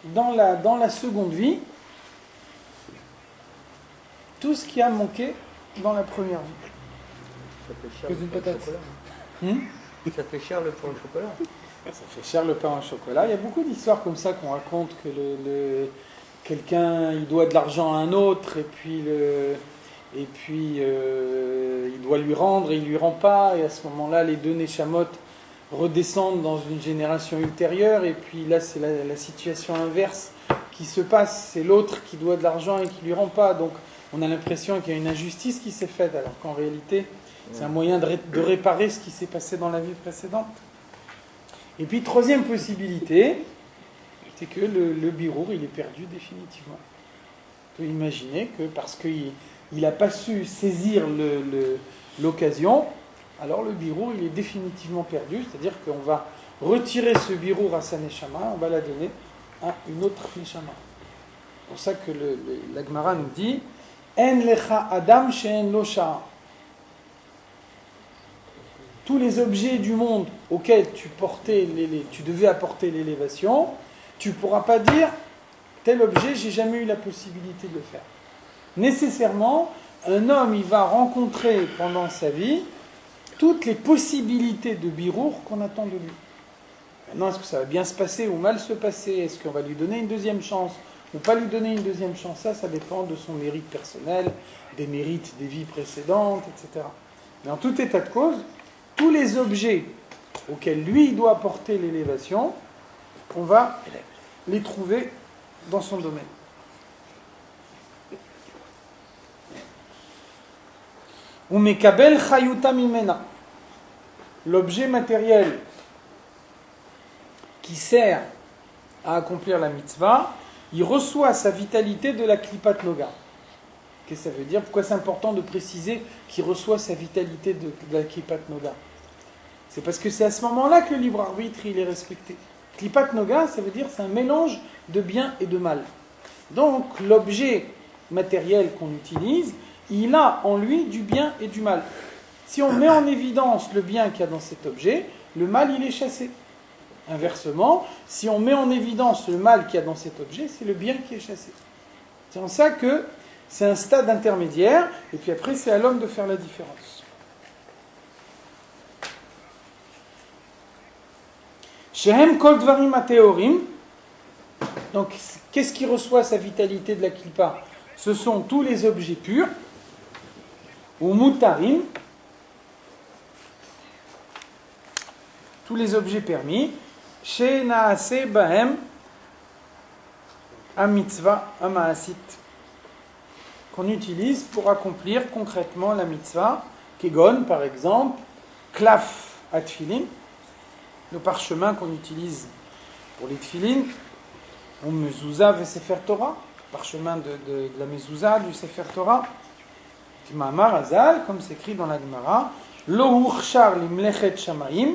dans la seconde vie tout ce qui a manqué dans la première vie. Ça fait cher Que le une pain au patate. chocolat. Ça fait cher le pain au chocolat. Ça fait cher le pain au chocolat. Il y a beaucoup d'histoires comme ça qu'on raconte que quelqu'un il doit de l'argent à un autre et puis il doit lui rendre et il lui rend pas, et à ce moment-là les deux neshamot redescendent dans une génération ultérieure, et puis là c'est la situation inverse qui se passe, c'est l'autre qui doit de l'argent et qui lui rend pas, donc on a l'impression qu'il y a une injustice qui s'est faite, alors qu'en réalité c'est un moyen de réparer ce qui s'est passé dans la vie précédente. Et puis troisième possibilité, c'est que le birour il est perdu définitivement. On peut imaginer que parce qu'il n'a pas su saisir l'occasion, alors le birour il est définitivement perdu, c'est-à-dire qu'on va retirer ce birour à sa neshama, on va la donner à une autre neshama. C'est pour ça que la Gemara nous dit En lecha adam she'en lo sha'a. Tous les objets du monde auxquels tu devais apporter l'élévation, tu ne pourras pas dire tel objet, j'ai jamais eu la possibilité de le faire. Nécessairement, un homme il va rencontrer pendant sa vie toutes les possibilités de birour qu'on attend de lui. Maintenant, est-ce que ça va bien se passer ou mal se passer? Est-ce qu'on va lui donner une deuxième chance ou pas lui donner une deuxième chance? Ça dépend de son mérite personnel, des mérites des vies précédentes, etc. Mais en tout état de cause, tous les objets auxquels lui il doit apporter l'élévation, on va les trouver dans son domaine. Ou mekabel chayuta mimena. L'objet matériel qui sert à accomplir la mitzvah, il reçoit sa vitalité de la klipat noga. Qu'est-ce que ça veut dire? Pourquoi c'est important de préciser qu'il reçoit sa vitalité de la klipat noga? C'est parce que c'est à ce moment-là que le libre arbitre il est respecté. Klipat noga, ça veut dire c'est un mélange de bien et de mal. Donc l'objet matériel qu'on utilise, il a en lui du bien et du mal. Si on met en évidence le bien qu'il y a dans cet objet, le mal il est chassé. Inversement, si on met en évidence le mal qu'il y a dans cet objet, c'est le bien qui est chassé. C'est en ça que c'est un stade intermédiaire, et puis après c'est à l'homme de faire la différence. Shehem kol dvarim ateorim. Donc, qu'est-ce qui reçoit sa vitalité de la klipa? Ce sont tous les objets purs, ou mutarim, tous les objets permis, chez naase bahem mitzvah amaasit, qu'on utilise pour accomplir concrètement la mitzvah, kegon par exemple, klaf atfilin, le parchemin qu'on utilise pour les tfilin, ou mezouza ve sefer Torah, parchemin de la mezouza, du sefer Torah, Timamar Azal, comme c'est écrit dans la Gemara, lo uchshar limlechet shamaim,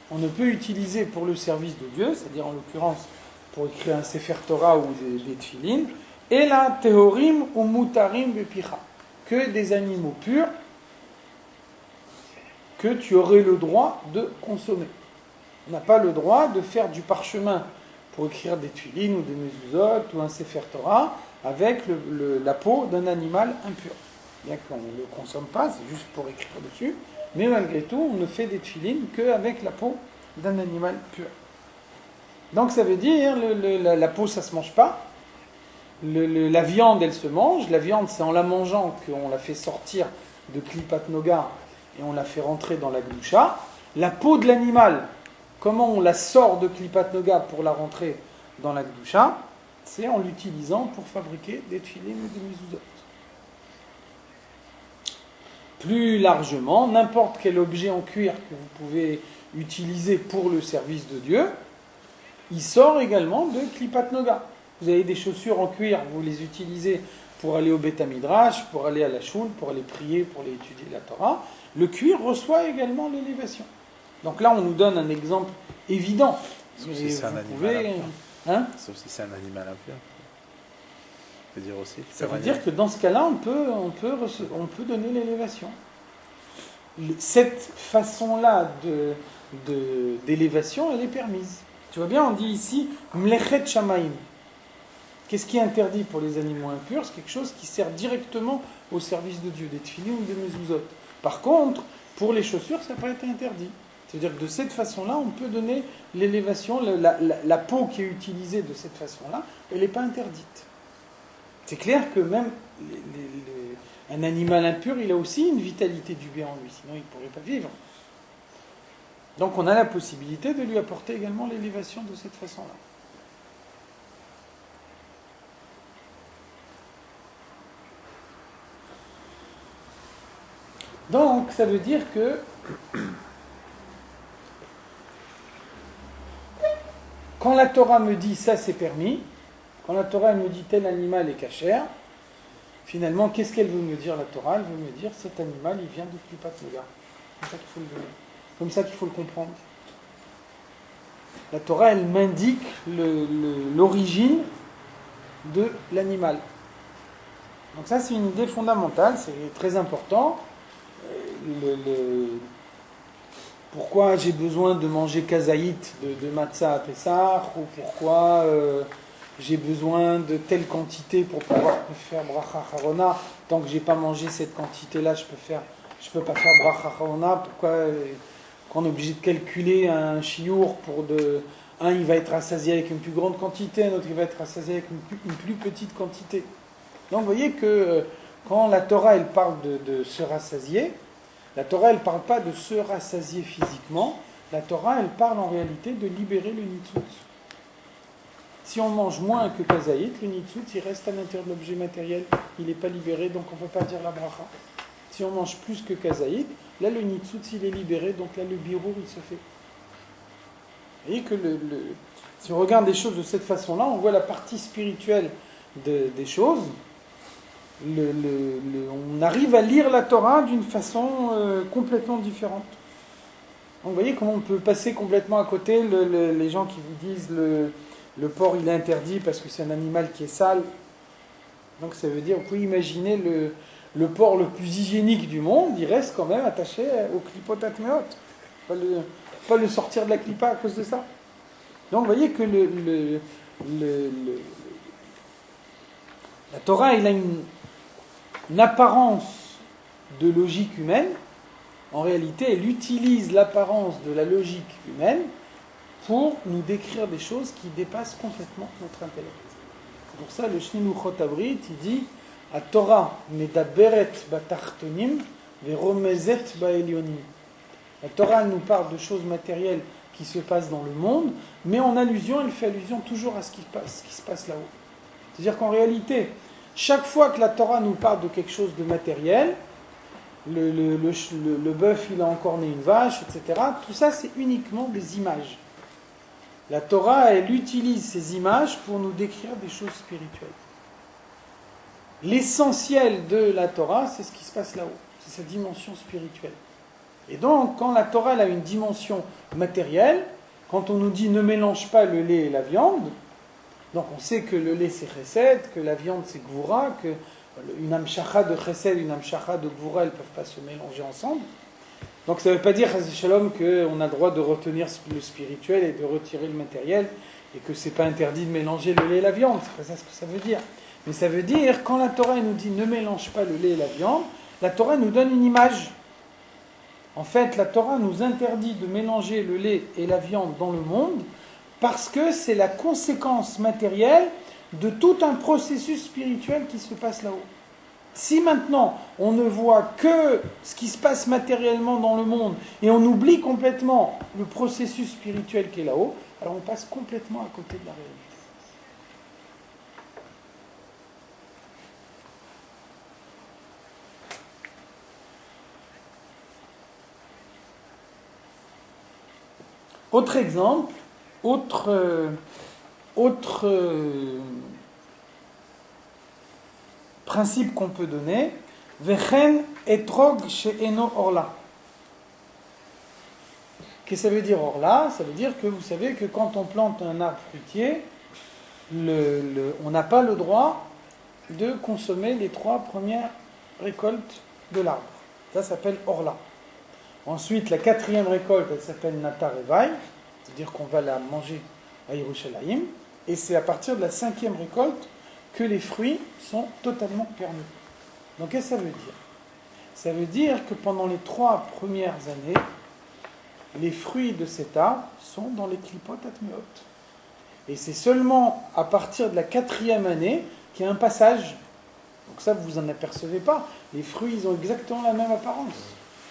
on ne peut utiliser pour le service de Dieu, c'est-à-dire en l'occurrence pour écrire un sefer Torah ou des tfilin, et la tehorim ou mutarim bepicha, que des animaux purs que tu aurais le droit de consommer. On n'a pas le droit de faire du parchemin pour écrire des tfilin ou des mezuzot ou un sefer Torah avec la peau d'un animal impur. Bien qu'on ne le consomme pas, c'est juste pour écrire dessus, mais malgré tout, on ne fait des tfilin qu'avec la peau d'un animal pur. Donc ça veut dire, la peau ça se mange pas, la viande elle se mange, la viande c'est en la mangeant qu'on la fait sortir de klipat noga et on la fait rentrer dans la gdusha. La peau de l'animal, comment on la sort de klipat noga pour la rentrer dans la gdusha? C'est en l'utilisant pour fabriquer des tfilin ou des mezuzot. Plus largement, n'importe quel objet en cuir que vous pouvez utiliser pour le service de Dieu, il sort également de klipat noga. Vous avez des chaussures en cuir, vous les utilisez pour aller au Beth Midrash, pour aller à la Shul, pour aller prier, pour aller étudier la Torah. Le cuir reçoit également l'élévation. Donc là, on nous donne un exemple évident. Sauf si c'est un animal impur. Sauf si c'est un animal impur. Ça veut dire aussi. Ça veut dire que dans ce cas-là, on peut donner l'élévation. Cette façon-là d'élévation, elle est permise. Tu vois bien, on dit ici mlechet shamaim. Qu'est-ce qui est interdit pour les animaux impurs? C'est quelque chose qui sert directement au service de Dieu, des tfilin ou des mezuzot. Par contre, pour les chaussures, ça n'a pas été interdit. C'est-à-dire que de cette façon-là, on peut donner l'élévation, la peau qui est utilisée de cette façon-là, elle n'est pas interdite. C'est clair que même un animal impur, il a aussi une vitalité du bien en lui, sinon il ne pourrait pas vivre. Donc on a la possibilité de lui apporter également l'élévation de cette façon-là. Donc ça veut dire que quand la Torah me dit ça c'est permis, quand la Torah me dit tel animal est cachère, finalement, qu'est-ce qu'elle veut me dire, la Torah? Elle veut me dire, cet animal, il vient de Klipat Noga. C'est comme ça qu'il faut le donner. Comme ça qu'il faut le comprendre. La Torah, elle m'indique l'origine de l'animal. Donc ça, c'est une idée fondamentale, c'est très important. Pourquoi j'ai besoin de manger kazaït de matzah à Pessah, ou pourquoi j'ai besoin de telle quantité pour pouvoir faire bracha harona. Tant que j'ai pas mangé cette quantité-là, je peux pas faire bracha harona. Pourquoi qu'on est obligé de calculer un chiour pour un il va être rassasié avec une plus grande quantité, un autre il va être rassasié avec une plus petite quantité. Donc vous voyez que quand la Torah elle parle de se rassasier, la Torah elle parle pas de se rassasier physiquement, la Torah elle parle en réalité de libérer le nitzut. Si on mange moins que kazaït, le nitzut il reste à l'intérieur de l'objet matériel, il n'est pas libéré, donc on ne peut pas dire la bracha. Si on mange plus que kazaït, là le nitzut il est libéré, donc là le birour il se fait. Vous voyez que si on regarde les choses de cette façon-là, on voit la partie spirituelle des choses. On arrive à lire la Torah d'une façon complètement différente. Donc vous voyez comment on peut passer complètement à côté les gens qui vous disent le porc il est interdit parce que c'est un animal qui est sale. Donc ça veut dire, vous pouvez imaginer le porc le plus hygiénique du monde, il reste quand même attaché au klipot atmeot. Pas le sortir de la clipa à cause de ça. Donc vous voyez que la Torah il a une apparence de logique humaine. En réalité, elle utilise l'apparence de la logique humaine pour nous décrire des choses qui dépassent complètement notre intellect. C'est pour ça le Shniluchot Abrit, il dit « A Torah medaberet batartonim veromezet baelionim » La Torah nous parle de choses matérielles qui se passent dans le monde, mais en allusion, elle fait allusion toujours à ce qui se passe là-haut. C'est-à-dire qu'en réalité, chaque fois que la Torah nous parle de quelque chose de matériel, le bœuf il a encore né une vache, etc., tout ça c'est uniquement des images. La Torah, elle utilise ces images pour nous décrire des choses spirituelles. L'essentiel de la Torah, c'est ce qui se passe là-haut, c'est sa dimension spirituelle. Et donc, quand la Torah elle a une dimension matérielle, quand on nous dit ne mélange pas le lait et la viande, donc on sait que le lait c'est chesed, que la viande c'est gvura, que une amshacha de chesed et une amshacha de gvura, elles ne peuvent pas se mélanger ensemble. Donc ça ne veut pas dire, Shalom, qu'on a le droit de retenir le spirituel et de retirer le matériel, et que c'est pas interdit de mélanger le lait et la viande, c'est pas ça ce que ça veut dire. Mais ça veut dire, quand la Torah elle nous dit ne mélange pas le lait et la viande, la Torah nous donne une image. En fait, la Torah nous interdit de mélanger le lait et la viande dans le monde parce que c'est la conséquence matérielle de tout un processus spirituel qui se passe là-haut. Si maintenant on ne voit que ce qui se passe matériellement dans le monde et on oublie complètement le processus spirituel qui est là-haut, alors on passe complètement à côté de la réalité. Autre exemple, autre principe qu'on peut donner, Vechen etrog she'eno orla. Qu'est-ce que ça veut dire orla? Ça veut dire que vous savez que quand on plante un arbre fruitier, on n'a pas le droit de consommer les 3 premières récoltes de l'arbre. Ça s'appelle orla. Ensuite, la 4e récolte, elle s'appelle Natar Evai, c'est-à-dire qu'on va la manger à Yerushalayim, et c'est à partir de la 5e récolte que les fruits sont totalement permis. Donc, qu'est-ce que ça veut dire? Ça veut dire que pendant les 3 premières années, les fruits de cet arbre sont dans les klipot atmeot. Et c'est seulement à partir de la 4e année qu'il y a un passage. Donc ça, vous en apercevez pas. Les fruits, ils ont exactement la même apparence.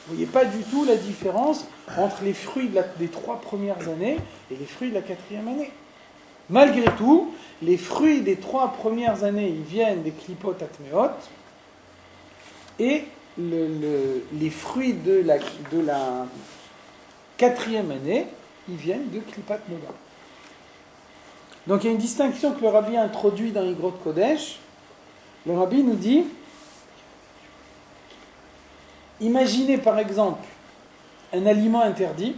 Vous ne voyez pas du tout la différence entre les fruits des 3 premières années et les fruits de la 4e année. Malgré tout, les fruits des 3 premières années, ils viennent des klipot atmeot, et les fruits de la 4e année, ils viennent de klipat noga. Donc il y a une distinction que le rabbi a introduite dans Igrot Kodesh. Le rabbi nous dit imaginez par exemple un aliment interdit,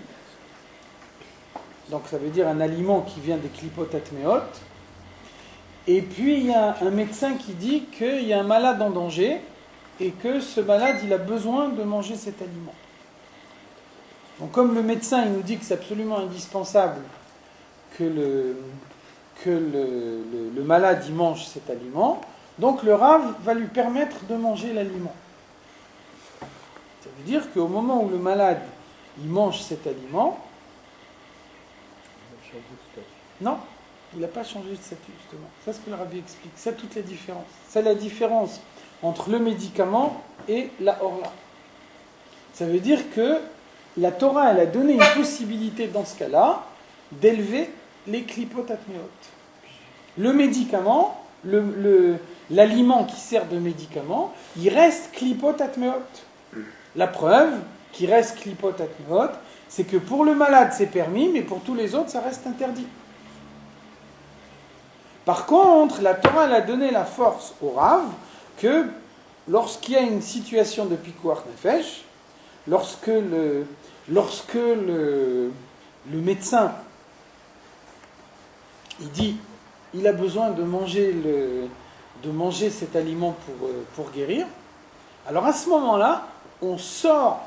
donc ça veut dire un aliment qui vient des klipot atmeot, et puis il y a un médecin qui dit qu'il y a un malade en danger, et que ce malade, il a besoin de manger cet aliment. Donc comme le médecin, il nous dit que c'est absolument indispensable que le malade, il mange cet aliment, donc le Rav va lui permettre de manger l'aliment. Ça veut dire qu'au moment où le malade, il mange cet aliment, non, il n'a pas changé de statut, justement. C'est ce que le Rabbi explique. C'est toute la différence. C'est la différence entre le médicament et la orla. Ça veut dire que la Torah, elle a donné une possibilité, dans ce cas-là, d'élever les klipot atmeot. Le médicament, l'aliment qui sert de médicament, il reste klipot atmeot. La preuve qu'il reste klipot atmeot, c'est que pour le malade, c'est permis, mais pour tous les autres, ça reste interdit. Par contre, la Torah, elle a donné la force au Rav que lorsqu'il y a une situation de pikuach nefesh, lorsque le médecin il dit il a besoin de manger cet aliment pour guérir, alors à ce moment-là, on sort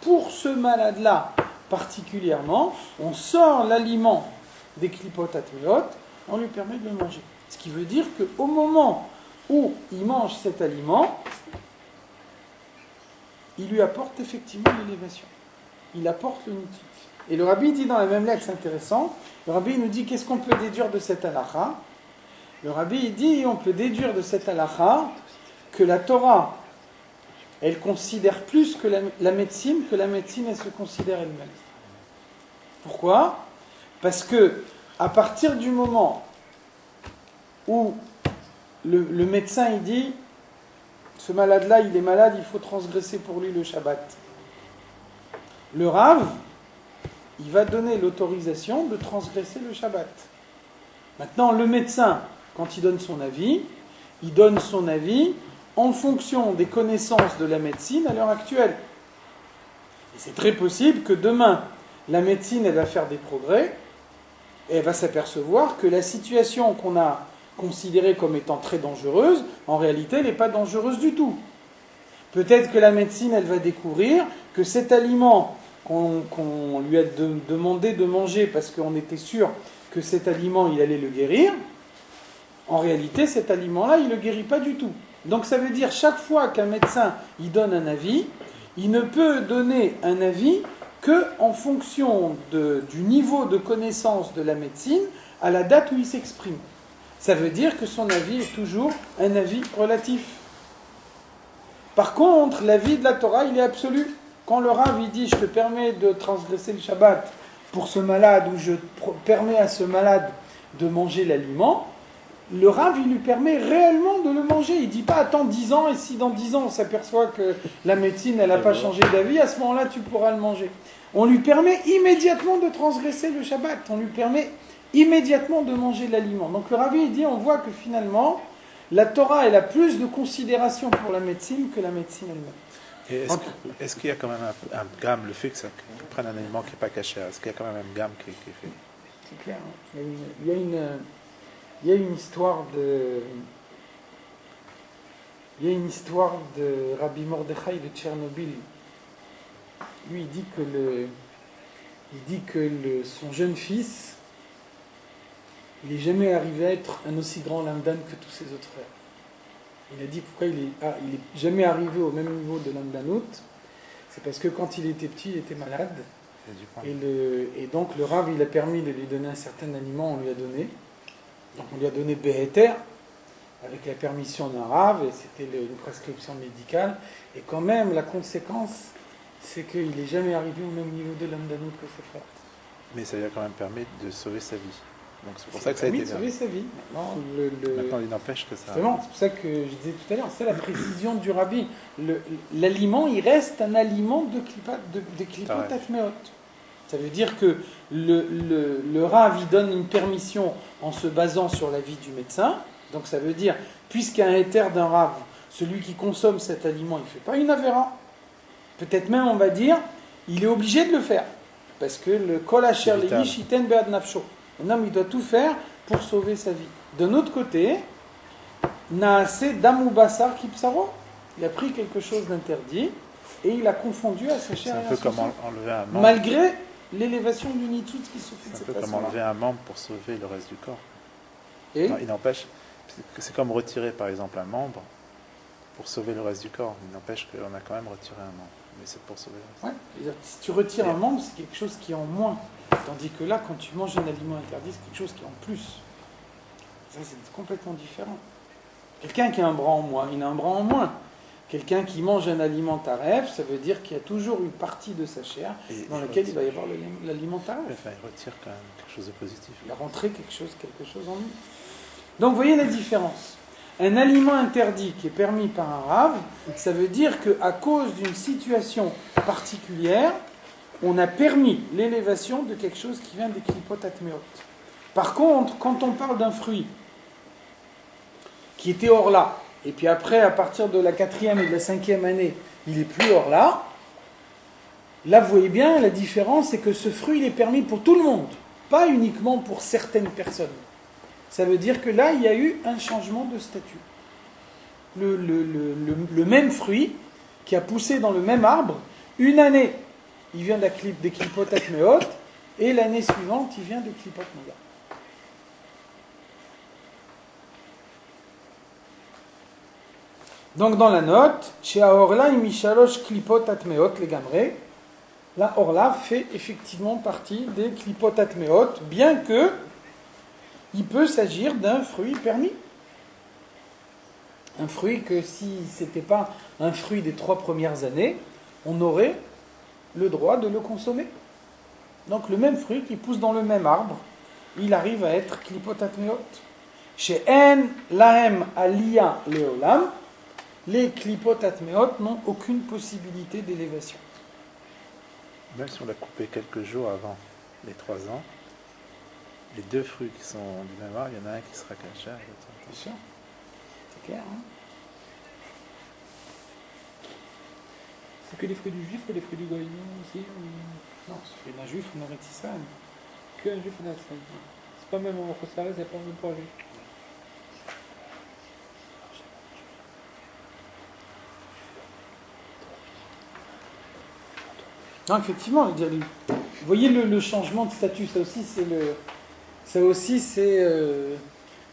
pour ce malade-là particulièrement, on sort l'aliment des klipot atmeot, on lui permet de le manger. Ce qui veut dire qu'au moment où il mange cet aliment, il lui apporte effectivement l'élévation. Il apporte le nitzut. Et le Rabbi dit dans la même lettre, c'est intéressant, le Rabbi nous dit qu'est-ce qu'on peut déduire de cette halakha. Le Rabbi dit on peut déduire de cette halakha que la Torah, elle considère plus que la médecine, que la médecine, elle se considère elle-même. Pourquoi ? Parce que à partir du moment où le médecin il dit ce malade-là, il est malade, il faut transgresser pour lui le Shabbat. Le Rav, il va donner l'autorisation de transgresser le Shabbat. Maintenant, le médecin, quand il donne son avis, il donne son avis en fonction des connaissances de la médecine à l'heure actuelle. Et c'est très possible que demain, la médecine, elle va faire des progrès, et elle va s'apercevoir que la situation qu'on a considérée comme étant très dangereuse, en réalité, elle n'est pas dangereuse du tout. Peut-être que la médecine, elle va découvrir que cet aliment qu'on lui a demandé de manger parce qu'on était sûr que cet aliment, il allait le guérir, en réalité, cet aliment-là, il ne le guérit pas du tout. Donc ça veut dire, chaque fois qu'un médecin, il donne un avis, il ne peut donner un avis qu'en fonction du niveau de connaissance de la médecine à la date où il s'exprime. Ça veut dire que son avis est toujours un avis relatif. Par contre, l'avis de la Torah, il est absolu. Quand le Rav il dit « je te permets de transgresser le Shabbat pour ce malade » ou « je permets à ce malade de manger l'aliment », le Rav il lui permet réellement de le manger. Il ne dit pas « attends 10 ans et si dans 10 ans on s'aperçoit que la médecine elle n'a pas changé d'avis, à ce moment-là tu pourras le manger ». On lui permet immédiatement de transgresser le Shabbat. On lui permet immédiatement de manger l'aliment. Donc le Rav il dit on voit que finalement la Torah elle a plus de considération pour la médecine que la médecine elle-même. Et est-ce qu'il y a quand même un gamme, le fait qu'ils prennent un aliment qui n'est pas caché, est-ce qu'il y a quand même un gamme qui est fait? C'est clair. Il y a une histoire de Rabbi Mordechai de Tchernobyl. Lui, il dit que son jeune fils, il n'est jamais arrivé à être un aussi grand lamdan que tous ses autres frères. Il a dit pourquoi il est jamais arrivé au même niveau de l'Amdanout. C'est parce que quand il était petit, il était malade. Et donc le Rav, il a permis de lui donner un certain aliment, on lui a donné. Donc on lui a donné Beheter, avec la permission d'un Rav, et c'était une prescription médicale. Et quand même, la conséquence, c'est qu'il n'est jamais arrivé au même niveau de l'Amdanout que ses frères. Mais ça lui a quand même permis de sauver sa vie. Donc c'est pour ça que ça a été sauver sa vie. Maintenant, il n'empêche que ça... Justement, c'est pour ça que je disais tout à l'heure, c'est la précision du Rabbi. L'aliment, il reste un aliment de klipot atmeot. Ça veut dire que le Rav, il donne une permission en se basant sur l'avis du médecin. Donc ça veut dire, puisqu'il y a un éther d'un Rav, celui qui consomme cet aliment, il ne fait pas une avéra. Peut-être même, on va dire, il est obligé de le faire. Parce que le kol asher lehi shiten be'ad nafsho. Un homme, il doit tout faire pour sauver sa vie. D'un autre côté, naase damu basar kipsaro. Il a pris quelque chose d'interdit et il a confondu à sa C'est chair un et à peu son comme sang. enlever un membre. Malgré l'élévation du nitzut qui se fait de C'est un cette peu comme façon-là. enlever un membre pour sauver le reste du corps. Et Non, il n'empêche, c'est comme retirer par exemple un membre pour sauver le reste du corps. Il n'empêche qu'on a quand même retiré un membre, mais c'est pour sauver le reste. ouais, c'est-à-dire que si tu retires un membre, c'est quelque chose qui est en moins. Tandis que là, quand tu manges un aliment interdit, c'est quelque chose qui est en plus. Ça, c'est complètement différent. Quelqu'un qui a un bras en moins, il a un bras en moins. Quelqu'un qui mange un aliment taref, ça veut dire qu'il y a toujours une partie de sa chair dans laquelle il va y avoir l'aliment taref. Enfin, il retire quand même quelque chose de positif. Il a rentré quelque chose en lui. Donc, vous voyez la différence. Un aliment interdit qui est permis par un rave, ça veut dire qu'à cause d'une situation particulière, on a permis l'élévation de quelque chose qui vient des klipot atmeot. Par contre, quand on parle d'un fruit qui était hors là, et puis après, à partir de la 4e et de la 5e année, il n'est plus hors là, là, vous voyez bien, la différence, c'est que ce fruit, il est permis pour tout le monde, pas uniquement pour certaines personnes. Ça veut dire que là, il y a eu un changement de statut. Le même fruit qui a poussé dans le même arbre, une année, il vient des klipot atmeot, et l'année suivante, il vient de klipot noga. Donc dans la note, chez Aorla, imishalosh klipot atmeot les gamré, la Orla fait effectivement partie des klipot atmeot, bien que il peut s'agir d'un fruit permis. Un fruit que si ce n'était pas un fruit des 3 premières années, on aurait le droit de le consommer. Donc le même fruit qui pousse dans le même arbre, il arrive à être klipot atmeot. Chez En lahem aliyah leolam, les klipot atmeot n'ont aucune possibilité d'élévation. Même si on l'a coupé quelques jours avant les 3 ans, les 2 fruits qui sont du même arbre, il y en a un qui sera kasher. Bien sûr. C'est clair, hein? C'est que les fruits du juif ou les fruits du goïm aussi ou... Non, c'est fruit d'un juif ou d'un réticent. Que un juif ou d'un réticent. C'est pas même en Khosara, c'est pas même pour un juif. Non, effectivement, je veux dire, vous voyez le changement de statut, ça aussi c'est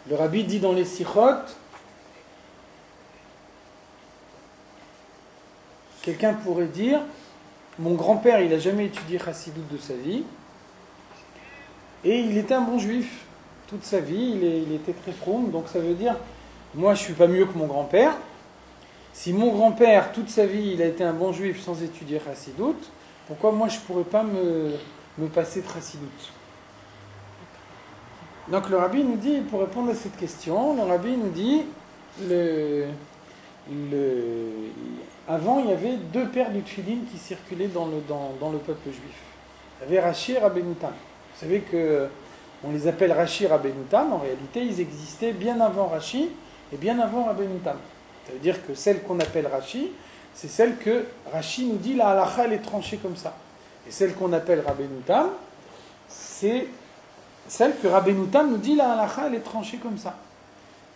le rabbi dit dans les sichot, quelqu'un pourrait dire, mon grand-père il n'a jamais étudié Chassidut de sa vie, et il était un bon juif toute sa vie, il était très froum, donc ça veut dire, moi je suis pas mieux que mon grand-père. Si mon grand-père toute sa vie il a été un bon juif sans étudier Chassidut, pourquoi moi je ne pourrais pas me passer de Chassidut? Donc le rabbi nous dit, pour répondre à cette question, le rabbi nous dit, avant il y avait 2 paires de tefilines qui circulaient dans le peuple juif. Il y avait Rashi et Rabbeinu Tam. Vous savez qu'on les appelle Rashi et Rabbeinu Tam, en réalité ils existaient bien avant Rashi et bien avant Rabbeinu Tam. Ça veut dire que celle qu'on appelle Rashi, c'est celle que Rashi nous dit, la halakha elle est tranchée comme ça. Et celle qu'on appelle Rabbeinu Tam, c'est celle que Rabbeinu Tam nous dit, la halakha elle est tranchée comme ça.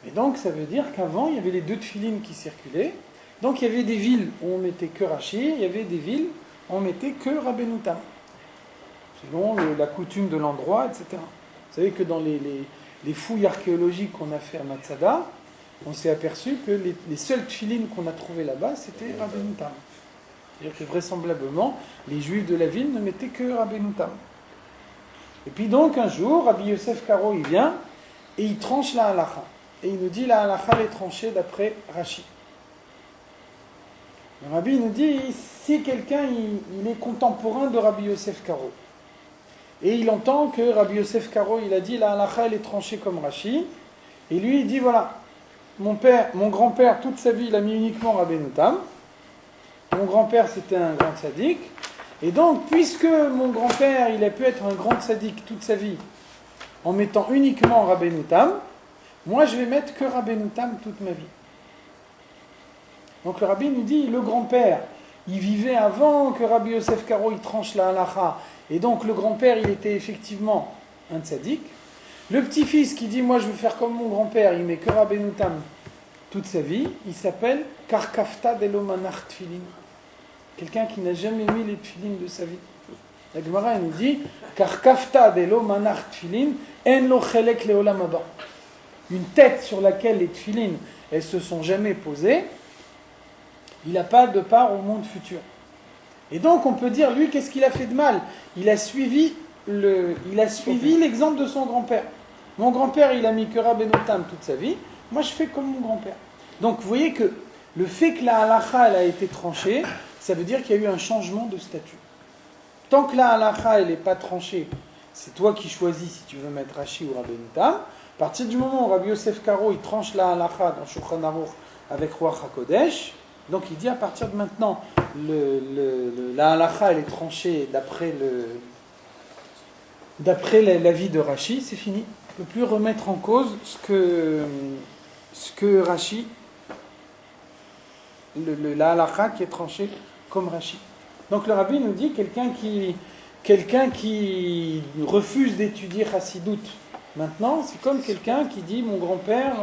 Et donc ça veut dire qu'avant il y avait les 2 tefilines qui circulaient. Donc il y avait des villes où on mettait que Rashi, il y avait des villes où on mettait que Rabbeinu Tam, selon la coutume de l'endroit, etc. Vous savez que dans les fouilles archéologiques qu'on a fait à Matsada, on s'est aperçu que les seules tefilines qu'on a trouvées là-bas, c'était Rabbeinu Tam. C'est-à-dire que vraisemblablement, les juifs de la ville ne mettaient que Rabbeinu Tam. Et puis donc un jour, Rabbi Yosef Karo, il vient et il tranche la halakha. Et il nous dit, la halakha est tranchée d'après Rashi. Le Rabbi nous dit, si quelqu'un il est contemporain de Rabbi Yosef Karo, et il entend que Rabbi Yosef Karo, il a dit, la halakha elle est tranchée comme Rashi, et lui il dit, voilà, mon grand-père, toute sa vie, il a mis uniquement Rabbeinu Tam. Mon grand-père, c'était un grand tzaddik. Et donc, puisque mon grand-père, il a pu être un grand tzaddik toute sa vie, en mettant uniquement Rabbeinu Tam, moi, je vais mettre que Rabbeinu Tam toute ma vie. Donc, le rabbi nous dit, le grand-père, il vivait avant que Rabbi Yosef Karo il tranche la halacha, et donc le grand-père il était effectivement un tzaddik. Le petit-fils qui dit moi je veux faire comme mon grand-père, il met que Rabbeinu Tam toute sa vie, il s'appelle Karkafta Delo Manach Tfilin. Quelqu'un qui n'a jamais mis les tfilin de sa vie. La Gemara nous dit Karkafta Delo Manach Tfilin En Lo Chelek Leolam Haba. Une tête sur laquelle les tfilin elles se sont jamais posées, il n'a pas de part au monde futur. Et donc on peut dire lui qu'est-ce qu'il a fait de mal? Il a suivi l'exemple de son grand-père. Mon grand-père il a mis que Rabbeinu Tam toute sa vie. Moi, je fais comme mon grand-père. Donc, vous voyez que le fait que la halakha elle a été tranchée, ça veut dire qu'il y a eu un changement de statut. Tant que la halakha elle n'est pas tranchée, c'est toi qui choisis si tu veux mettre Rashi ou Rabbeinu Tam. À partir du moment où Rabbi Yosef Karo il tranche la halakha dans Shulchan Aruch avec Ruach HaKodesh, donc il dit à partir de maintenant, la halakha elle est tranchée d'après l'avis de Rashi, c'est fini. On ne peut plus remettre en cause ce que Rashi, la halakha qui est tranchée comme Rashi. Donc le rabbi nous dit quelqu'un qui refuse d'étudier Chassidout maintenant, c'est comme quelqu'un qui dit mon grand-père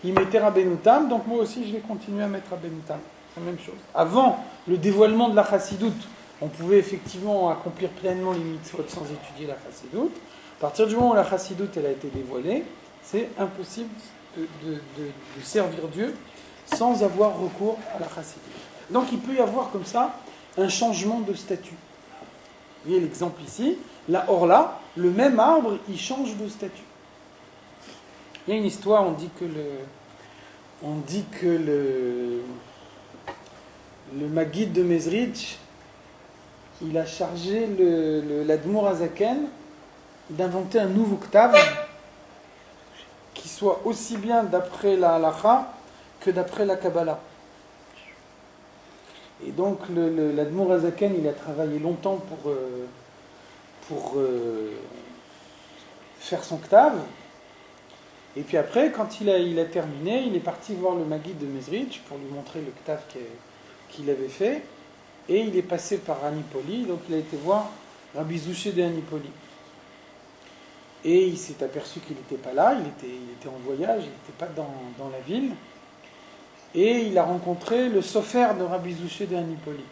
il mettait Rabbeinu Tam, donc moi aussi je vais continuer à mettre Rabbeinu Tam. C'est la même chose. Avant le dévoilement de la Chassidout, on pouvait effectivement accomplir pleinement les mitzvot sans étudier la Chassidout. À partir du moment où la Chassidout elle a été dévoilée, c'est impossible de servir Dieu sans avoir recours à la Chassidout. Donc il peut y avoir comme ça un changement de statut. Vous voyez l'exemple ici, la orla, le même arbre, il change de statut. Il y a une histoire, on dit que le Maguide de Mezrich, il a chargé l'Admour Azaken d'inventer un nouveau ktav qui soit aussi bien d'après la halakha que d'après la Kabbalah. Et donc l'Admour Azaken il a travaillé longtemps pour faire son ktav, et puis après quand il a terminé, il est parti voir le Maguide de Mezrich pour lui montrer le ktav qu'il avait fait, et il est passé par Anipoli, donc il a été voir Rabbi Zouché de Anipoli. Et il s'est aperçu qu'il n'était pas là, il était en voyage, il n'était pas dans la ville. Et il a rencontré le sofer de Rabbi Zouché de Anipoli.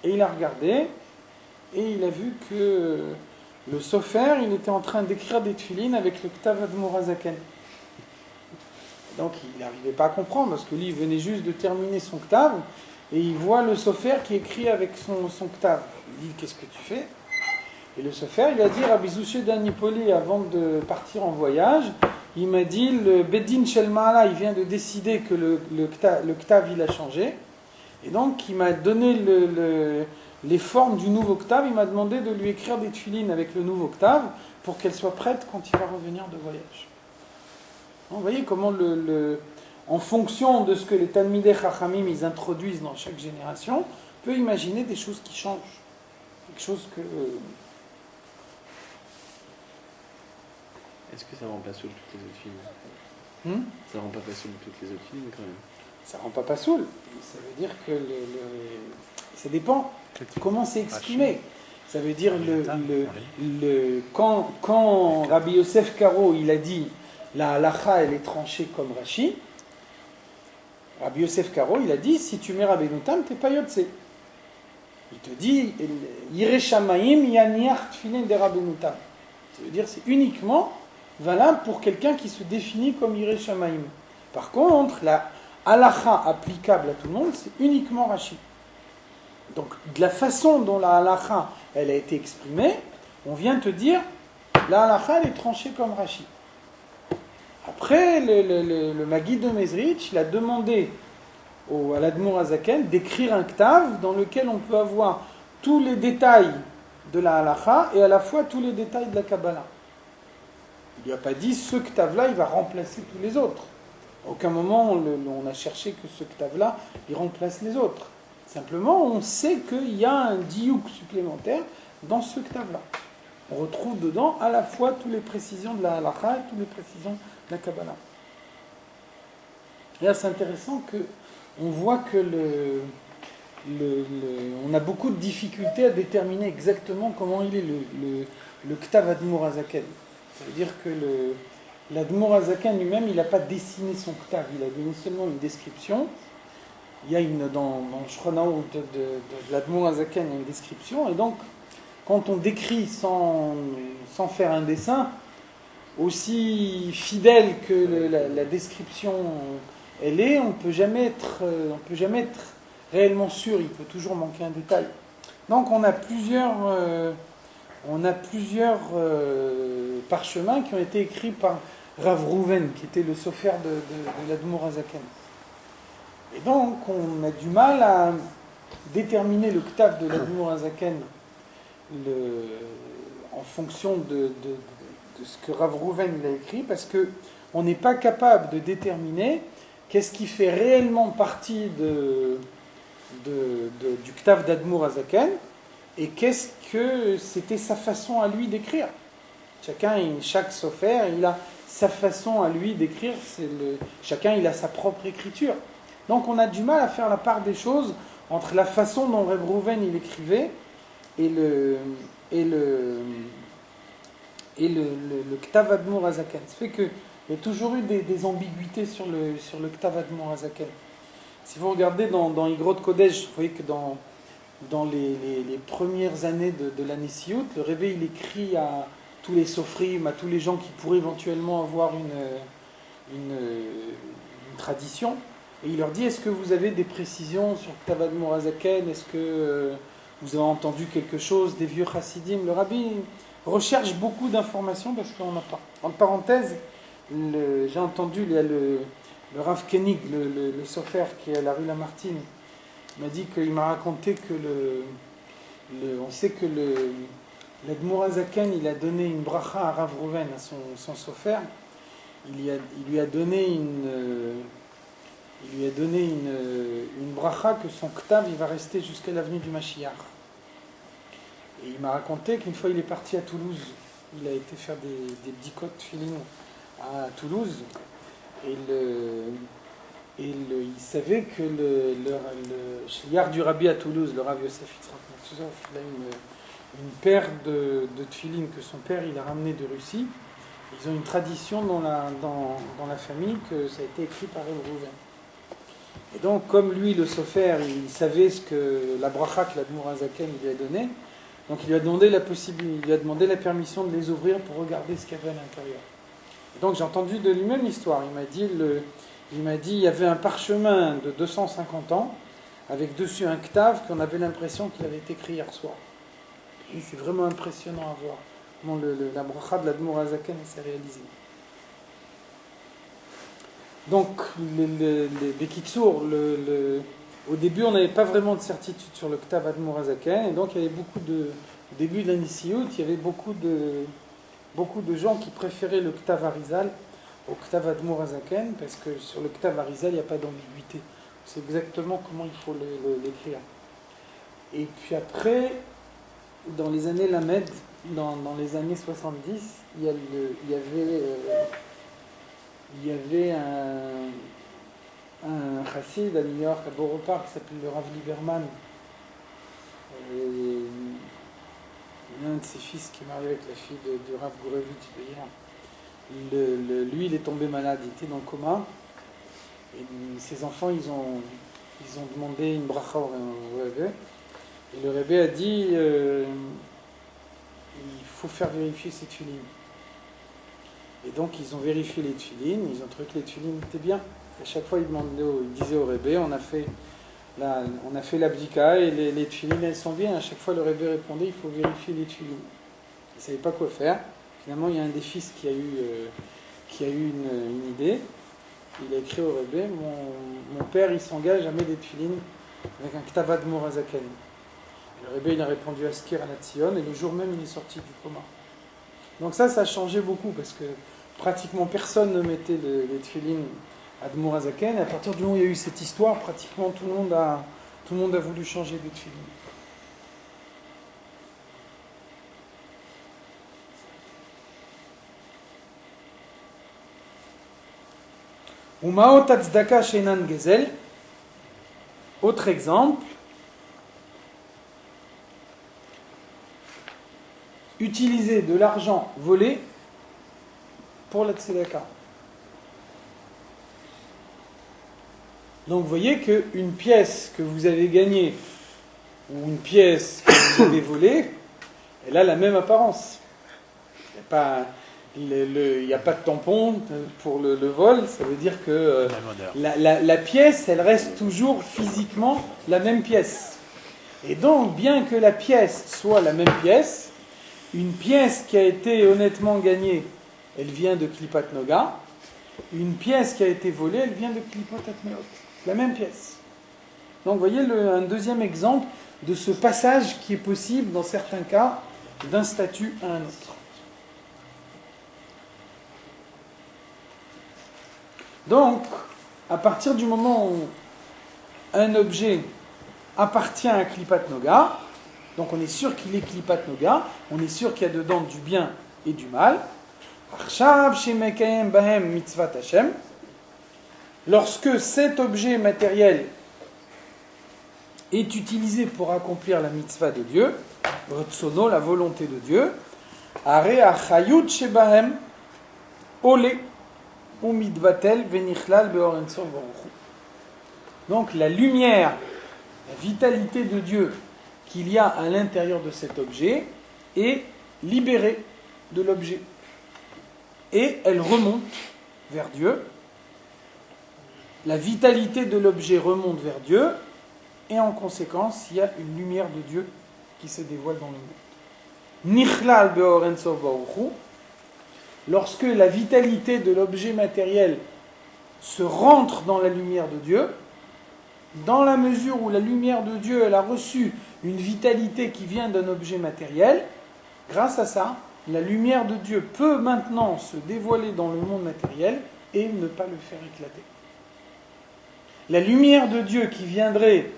Et il a regardé, et il a vu que le sofer, il était en train d'écrire des tefilines avec le Ktav Admour Azaken. Donc il n'arrivait pas à comprendre, parce que lui, il venait juste de terminer son Ktav, et il voit le sofer qui écrit avec son Ktav. Il dit, qu'est-ce que tu fais ? Et le sofer, il a dit, Rabbi Zouché d'Anipoli, avant de partir en voyage, il m'a dit, le Bedin Shel Ma'ala, il vient de décider que le Ktav, il a changé. Et donc, il m'a donné les formes du nouveau Ktav, il m'a demandé de lui écrire des tefilines avec le nouveau Ktav, pour qu'elle soit prête quand il va revenir de voyage. Donc, vous voyez comment en fonction de ce que les Talmidei Chachamim, ils introduisent dans chaque génération, on peut imaginer des choses qui changent. Quelque chose que... Est-ce que ça rend pas soul toutes les autres films Ça rend pas soul toutes les autres films quand même. Ça rend pas soul. Ça veut dire que ça dépend comment c'est exprimé. Ça veut dire quand Rabbi Yosef Karo il a dit la halakha elle est tranchée comme Rashi, Rabbi Yosef Karo il a dit si tu mets Rabbeinu Tam t'es pas Yotze. Il te dit Yireh Shamayim Yaniach Tfilin de Rabbeinu Tam. Ça veut dire c'est uniquement valable pour quelqu'un qui se définit comme Yireh Shamayim. Par contre, la halakha applicable à tout le monde, c'est uniquement Rashi. Donc, de la façon dont la halakha elle a été exprimée, on vient te dire la halakha elle est tranchée comme Rashi. Après, le Maguide de Mezrich, il a demandé à l'Admour Azaken d'écrire un ktav dans lequel on peut avoir tous les détails de la halakha et à la fois tous les détails de la Kabbalah. Il lui a pas dit ce ktav-là, il va remplacer tous les autres. À aucun moment on a cherché que ce ktav-là, il remplace les autres. Simplement, on sait qu'il y a un diouk supplémentaire dans ce ktav-là. On retrouve dedans à la fois toutes les précisions de la halakha et toutes les précisions de la Kabbalah. Et là, c'est intéressant qu'on voit que on a beaucoup de difficultés à déterminer exactement comment il est le Ktav Admour Hazaken. Ça veut dire que l'Admour Hazaken lui-même, il n'a pas dessiné son Ktav, il a donné seulement une description. Il y a dans le Shronaout de l'Admour Hazaken, il y a une description, et donc quand on décrit sans faire un dessin, aussi fidèle que la description elle est, on peut jamais être réellement sûr, il peut toujours manquer un détail. Donc on a plusieurs parchemins qui ont été écrits par Rav Rouven, qui était le sofer de l'Admour Hazaken. Et donc on a du mal à déterminer le Ktav de l'Admour Hazaken en fonction de ce que Rav Rouven il a écrit, parce qu'on n'est pas capable de déterminer qu'est-ce qui fait réellement partie du Ktav d'Admour Hazaken et qu'est-ce que c'était sa façon à lui d'écrire. Chaque sofer, il a sa façon à lui d'écrire, chacun il a sa propre écriture. Donc on a du mal à faire la part des choses entre la façon dont Rav Rouven il écrivait et le Ktav Admour Hazaken. Ça fait qu'il y a toujours eu des ambiguïtés sur le Ktav Admour Hazaken. Si vous regardez dans Igrot Kodesh, vous voyez que dans les premières années de l'année Siout, le Rebbe il écrit à tous les sofrim, à tous les gens qui pourraient éventuellement avoir une tradition, et il leur dit: est-ce que vous avez des précisions sur Ktav Admour Hazaken? Est-ce que vous avez entendu quelque chose des vieux chassidim? Le rabbi recherche beaucoup d'informations parce qu'on n'a pas. En parenthèse, j'ai entendu, il y a le Rav Koenig, le sofer qui est à la rue Lamartine, m'a dit qu'il m'a raconté que on sait que l'Admour Hazaken, il a donné une bracha à Rav Rouven, à son sofer. Il lui a donné une bracha que son Ktav il va rester jusqu'à l'avenue du Mashiach. Et il m'a raconté qu'une fois il est parti à Toulouse, il a été faire des bdikot tefillin à Toulouse, et il savait que le shliach du Rabbi à Toulouse, le Rav Yosef Yitzhak Motuzov, il a une paire de tefillin que son père il a ramené de Russie. Ils ont une tradition dans la famille que ça a été écrit par Rav Rouven. Et donc, comme lui, le sofer, il savait ce que la bracha que l'Admour Hazaken lui a donné, donc il lui a demandé la permission de les ouvrir pour regarder ce qu'il y avait à l'intérieur. Et donc j'ai entendu de lui-même l'histoire. Il m'a dit il y avait un parchemin de 250 ans avec dessus un ktav qu'on avait l'impression qu'il avait été écrit hier soir. Et c'est vraiment impressionnant à voir comment la bracha de l'Admour Hazaken s'est réalisée. Donc, les Kitsour, au début, on n'avait pas vraiment de certitude sur le Ktav Admour Hazaken, et donc il y avait au début de l'année Siout, il y avait beaucoup de gens qui préféraient le Ktav Arizal au Ktav Admour Hazaken, parce que sur le Ktav Arizal, il n'y a pas d'ambiguïté. C'est exactement comment il faut l'écrire. Et puis après, dans les années Lamed, dans les années 70, il y avait un chassid à New York, à Borough Park, qui s'appelle le Rav Lieberman. Et un de ses fils qui est marié avec la fille de Rav Gourevitch hier. Lui, il est tombé malade, il était dans le coma. Et ses enfants, ils ont demandé une bracha au Rebbe. Et le Rebbe a dit il faut faire vérifier ces tefillin. Et donc ils ont vérifié les tefillin, ils ont trouvé que les tefillin étaient bien. Et à chaque fois ils disaient au Rebbe, on a fait l'abdika et les tefillin elles sont bien. À chaque fois le Rebbe répondait il faut vérifier les tefillin. Il ne savait pas quoi faire. Finalement il y a un des fils qui a eu une idée. Il a écrit au Rebbe, mon père il s'engage à mettre des tefillin avec un Ktav Admour Hazaken. Le Rebbe il a répondu à Skir à la Tzion et le jour même il est sorti du coma. Donc ça a changé beaucoup parce que pratiquement personne ne mettait les tefillin Admour Hazaken. Et à partir du moment où il y a eu cette histoire, pratiquement tout le monde a voulu changer de tefillin. Umaot Tzedaka Shenan Gezel. Autre exemple, utiliser de l'argent volé pour la tzedaka. Donc vous voyez qu'une pièce que vous avez gagnée ou une pièce que vous avez volée, elle a la même apparence. Il n'y a pas de tampon pour le vol, ça veut dire que la pièce, elle reste toujours physiquement la même pièce. Et donc, bien que la pièce soit la même pièce, une pièce qui a été honnêtement gagnée, elle vient de Klipat Noga, une pièce qui a été volée, elle vient de Klipat Atmeot. La même pièce. Donc, vous voyez un deuxième exemple de ce passage qui est possible, dans certains cas, d'un statut à un autre. Donc, à partir du moment où un objet appartient à Klipat Noga, donc on est sûr qu'il est Klipat Noga, on est sûr qu'il y a dedans du bien et du mal. Arshav shemekayem bahem mitzvat Hashem. Lorsque cet objet matériel est utilisé pour accomplir la mitzvah de Dieu, Rotsono, la volonté de Dieu, Are achayut shebahem ole umidvatel venichlal beor en sof baruch hu. Donc la lumière, la vitalité de Dieu qu'il y a à l'intérieur de cet objet est libérée de l'objet. Et elle remonte vers Dieu. La vitalité de l'objet remonte vers Dieu, et en conséquence, il y a une lumière de Dieu qui se dévoile dans le monde. Nichlal beor en sof baruch hu. Lorsque la vitalité de l'objet matériel se rentre dans la lumière de Dieu, dans la mesure où la lumière de Dieu elle a reçu une vitalité qui vient d'un objet matériel, grâce à ça, la lumière de Dieu peut maintenant se dévoiler dans le monde matériel et ne pas le faire éclater. La lumière de Dieu qui viendrait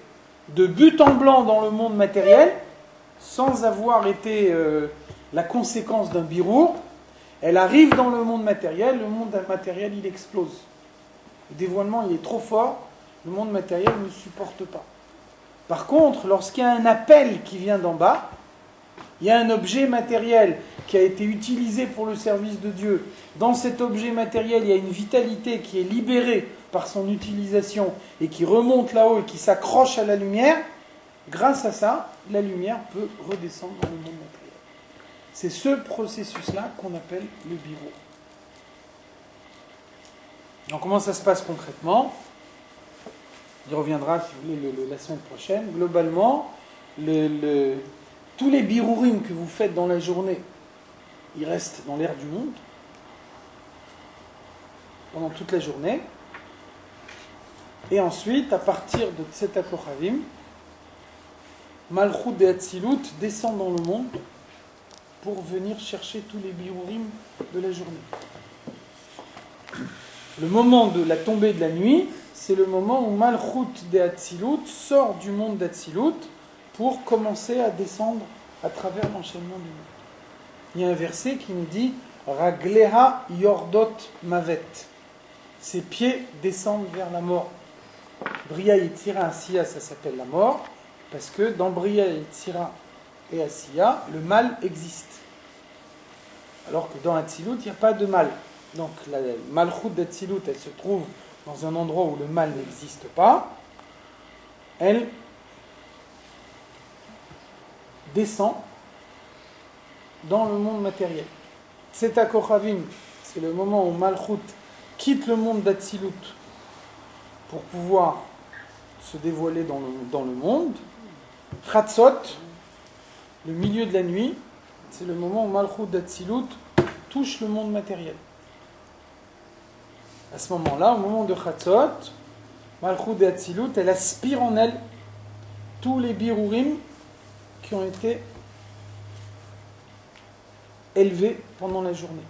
de but en blanc dans le monde matériel, sans avoir été la conséquence d'un birour, elle arrive dans le monde matériel il explose. Le dévoilement il est trop fort, le monde matériel ne supporte pas. Par contre, lorsqu'il y a un appel qui vient d'en bas, il y a un objet matériel qui a été utilisé pour le service de Dieu. Dans cet objet matériel, il y a une vitalité qui est libérée par son utilisation et qui remonte là-haut et qui s'accroche à la lumière. Grâce à ça, la lumière peut redescendre dans le monde matériel. C'est ce processus-là qu'on appelle le birour. Donc comment ça se passe concrètement ? Il reviendra, si vous voulez, la semaine prochaine. Globalement, tous les birourim que vous faites dans la journée, ils restent dans l'air du monde pendant toute la journée. Et ensuite, à partir de Tzeta Kochavim, Malchut de Hatzilut descend dans le monde pour venir chercher tous les birourim de la journée. Le moment de la tombée de la nuit, c'est le moment où Malchut de Hatzilut sort du monde d'Hatzilut pour commencer à descendre à travers l'enchaînement du monde. Il y a un verset qui nous dit Ragleha Yordot Mavet. Ses pieds descendent vers la mort. Bria Yetzira Asiya, ça s'appelle la mort, parce que dans Bria Yetzira et Asiya, le mal existe. Alors que dans Hatzilut, il n'y a pas de mal. Donc la Malchut d'Hatzilut, elle se trouve dans un endroit où le mal n'existe pas. Elle descend dans le monde matériel. Tzeta Kochavim, c'est le moment où Malchut quitte le monde d'Hatzilut pour pouvoir se dévoiler dans le monde. Chatzot, le milieu de la nuit, c'est le moment où Malchut d'Hatzilut touche le monde matériel. À ce moment-là, au moment de Chatzot, Malchut d'Hatzilut, elle aspire en elle tous les birourim qui ont été élevés pendant la journée.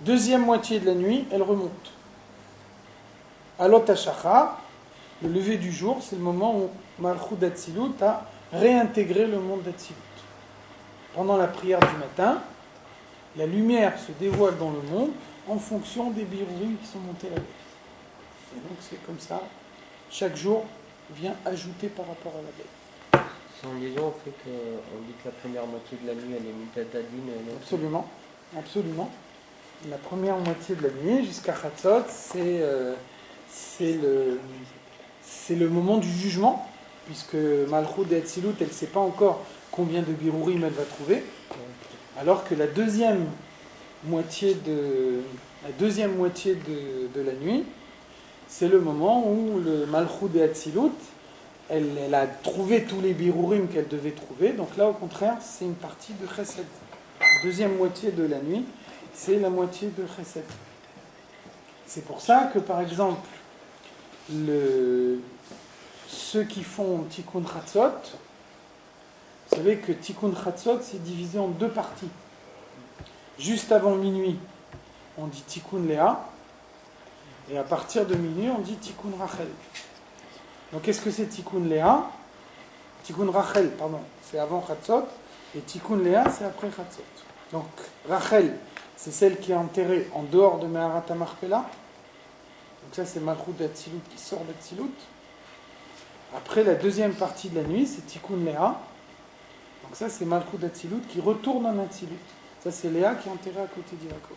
Deuxième moitié de la nuit, elle remonte. Alot HaShachar, le lever du jour, c'est le moment où Malchut d'Hatzilut a réintégré le monde d'Hatzilut. Pendant la prière du matin, la lumière se dévoile dans le monde en fonction des birourim qui sont montés la veille. Et donc c'est comme ça, chaque jour vient ajouter par rapport à la veille. C'est en liaison au fait qu'on dit que la première moitié de la nuit elle est mitatadine et l'autre. Absolument, absolument. La première moitié de la nuit jusqu'à Chatzot, c'est le moment du jugement, puisque Malchut et Atzilut, elle ne sait pas encore combien de birurim elle va trouver, alors que la deuxième moitié de la nuit, c'est le moment où le Malchut et Atzilut, elle a trouvé tous les birurim qu'elle devait trouver, donc là au contraire c'est une partie de Chesed. La deuxième moitié de la nuit, c'est la moitié de Chesed. C'est pour ça que par exemple, ceux qui font Tikkun Chatzot, vous savez que Tikkun Chatzot c'est divisé en deux parties. Juste avant minuit, on dit Tikkun Léa, et à partir de minuit, on dit Tikkun Rachel. Donc qu'est-ce que c'est Tikkun Léa? Tikkun Rachel, pardon, c'est avant Chatzot, et Tikkun Léa, c'est après Chatzot. Donc Rachel, c'est celle qui est enterrée en dehors de Meharat HaMachpelah. Donc ça, c'est Malchut d'Atzilut qui sort d'Atzilut. Après, la deuxième partie de la nuit, c'est Tikkun Léa. Donc ça, c'est Malchut d'Atzilut qui retourne en Atzilut. Ça, c'est Léa qui est enterrée à côté d'Yaakov.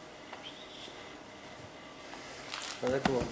Ah, d'accord.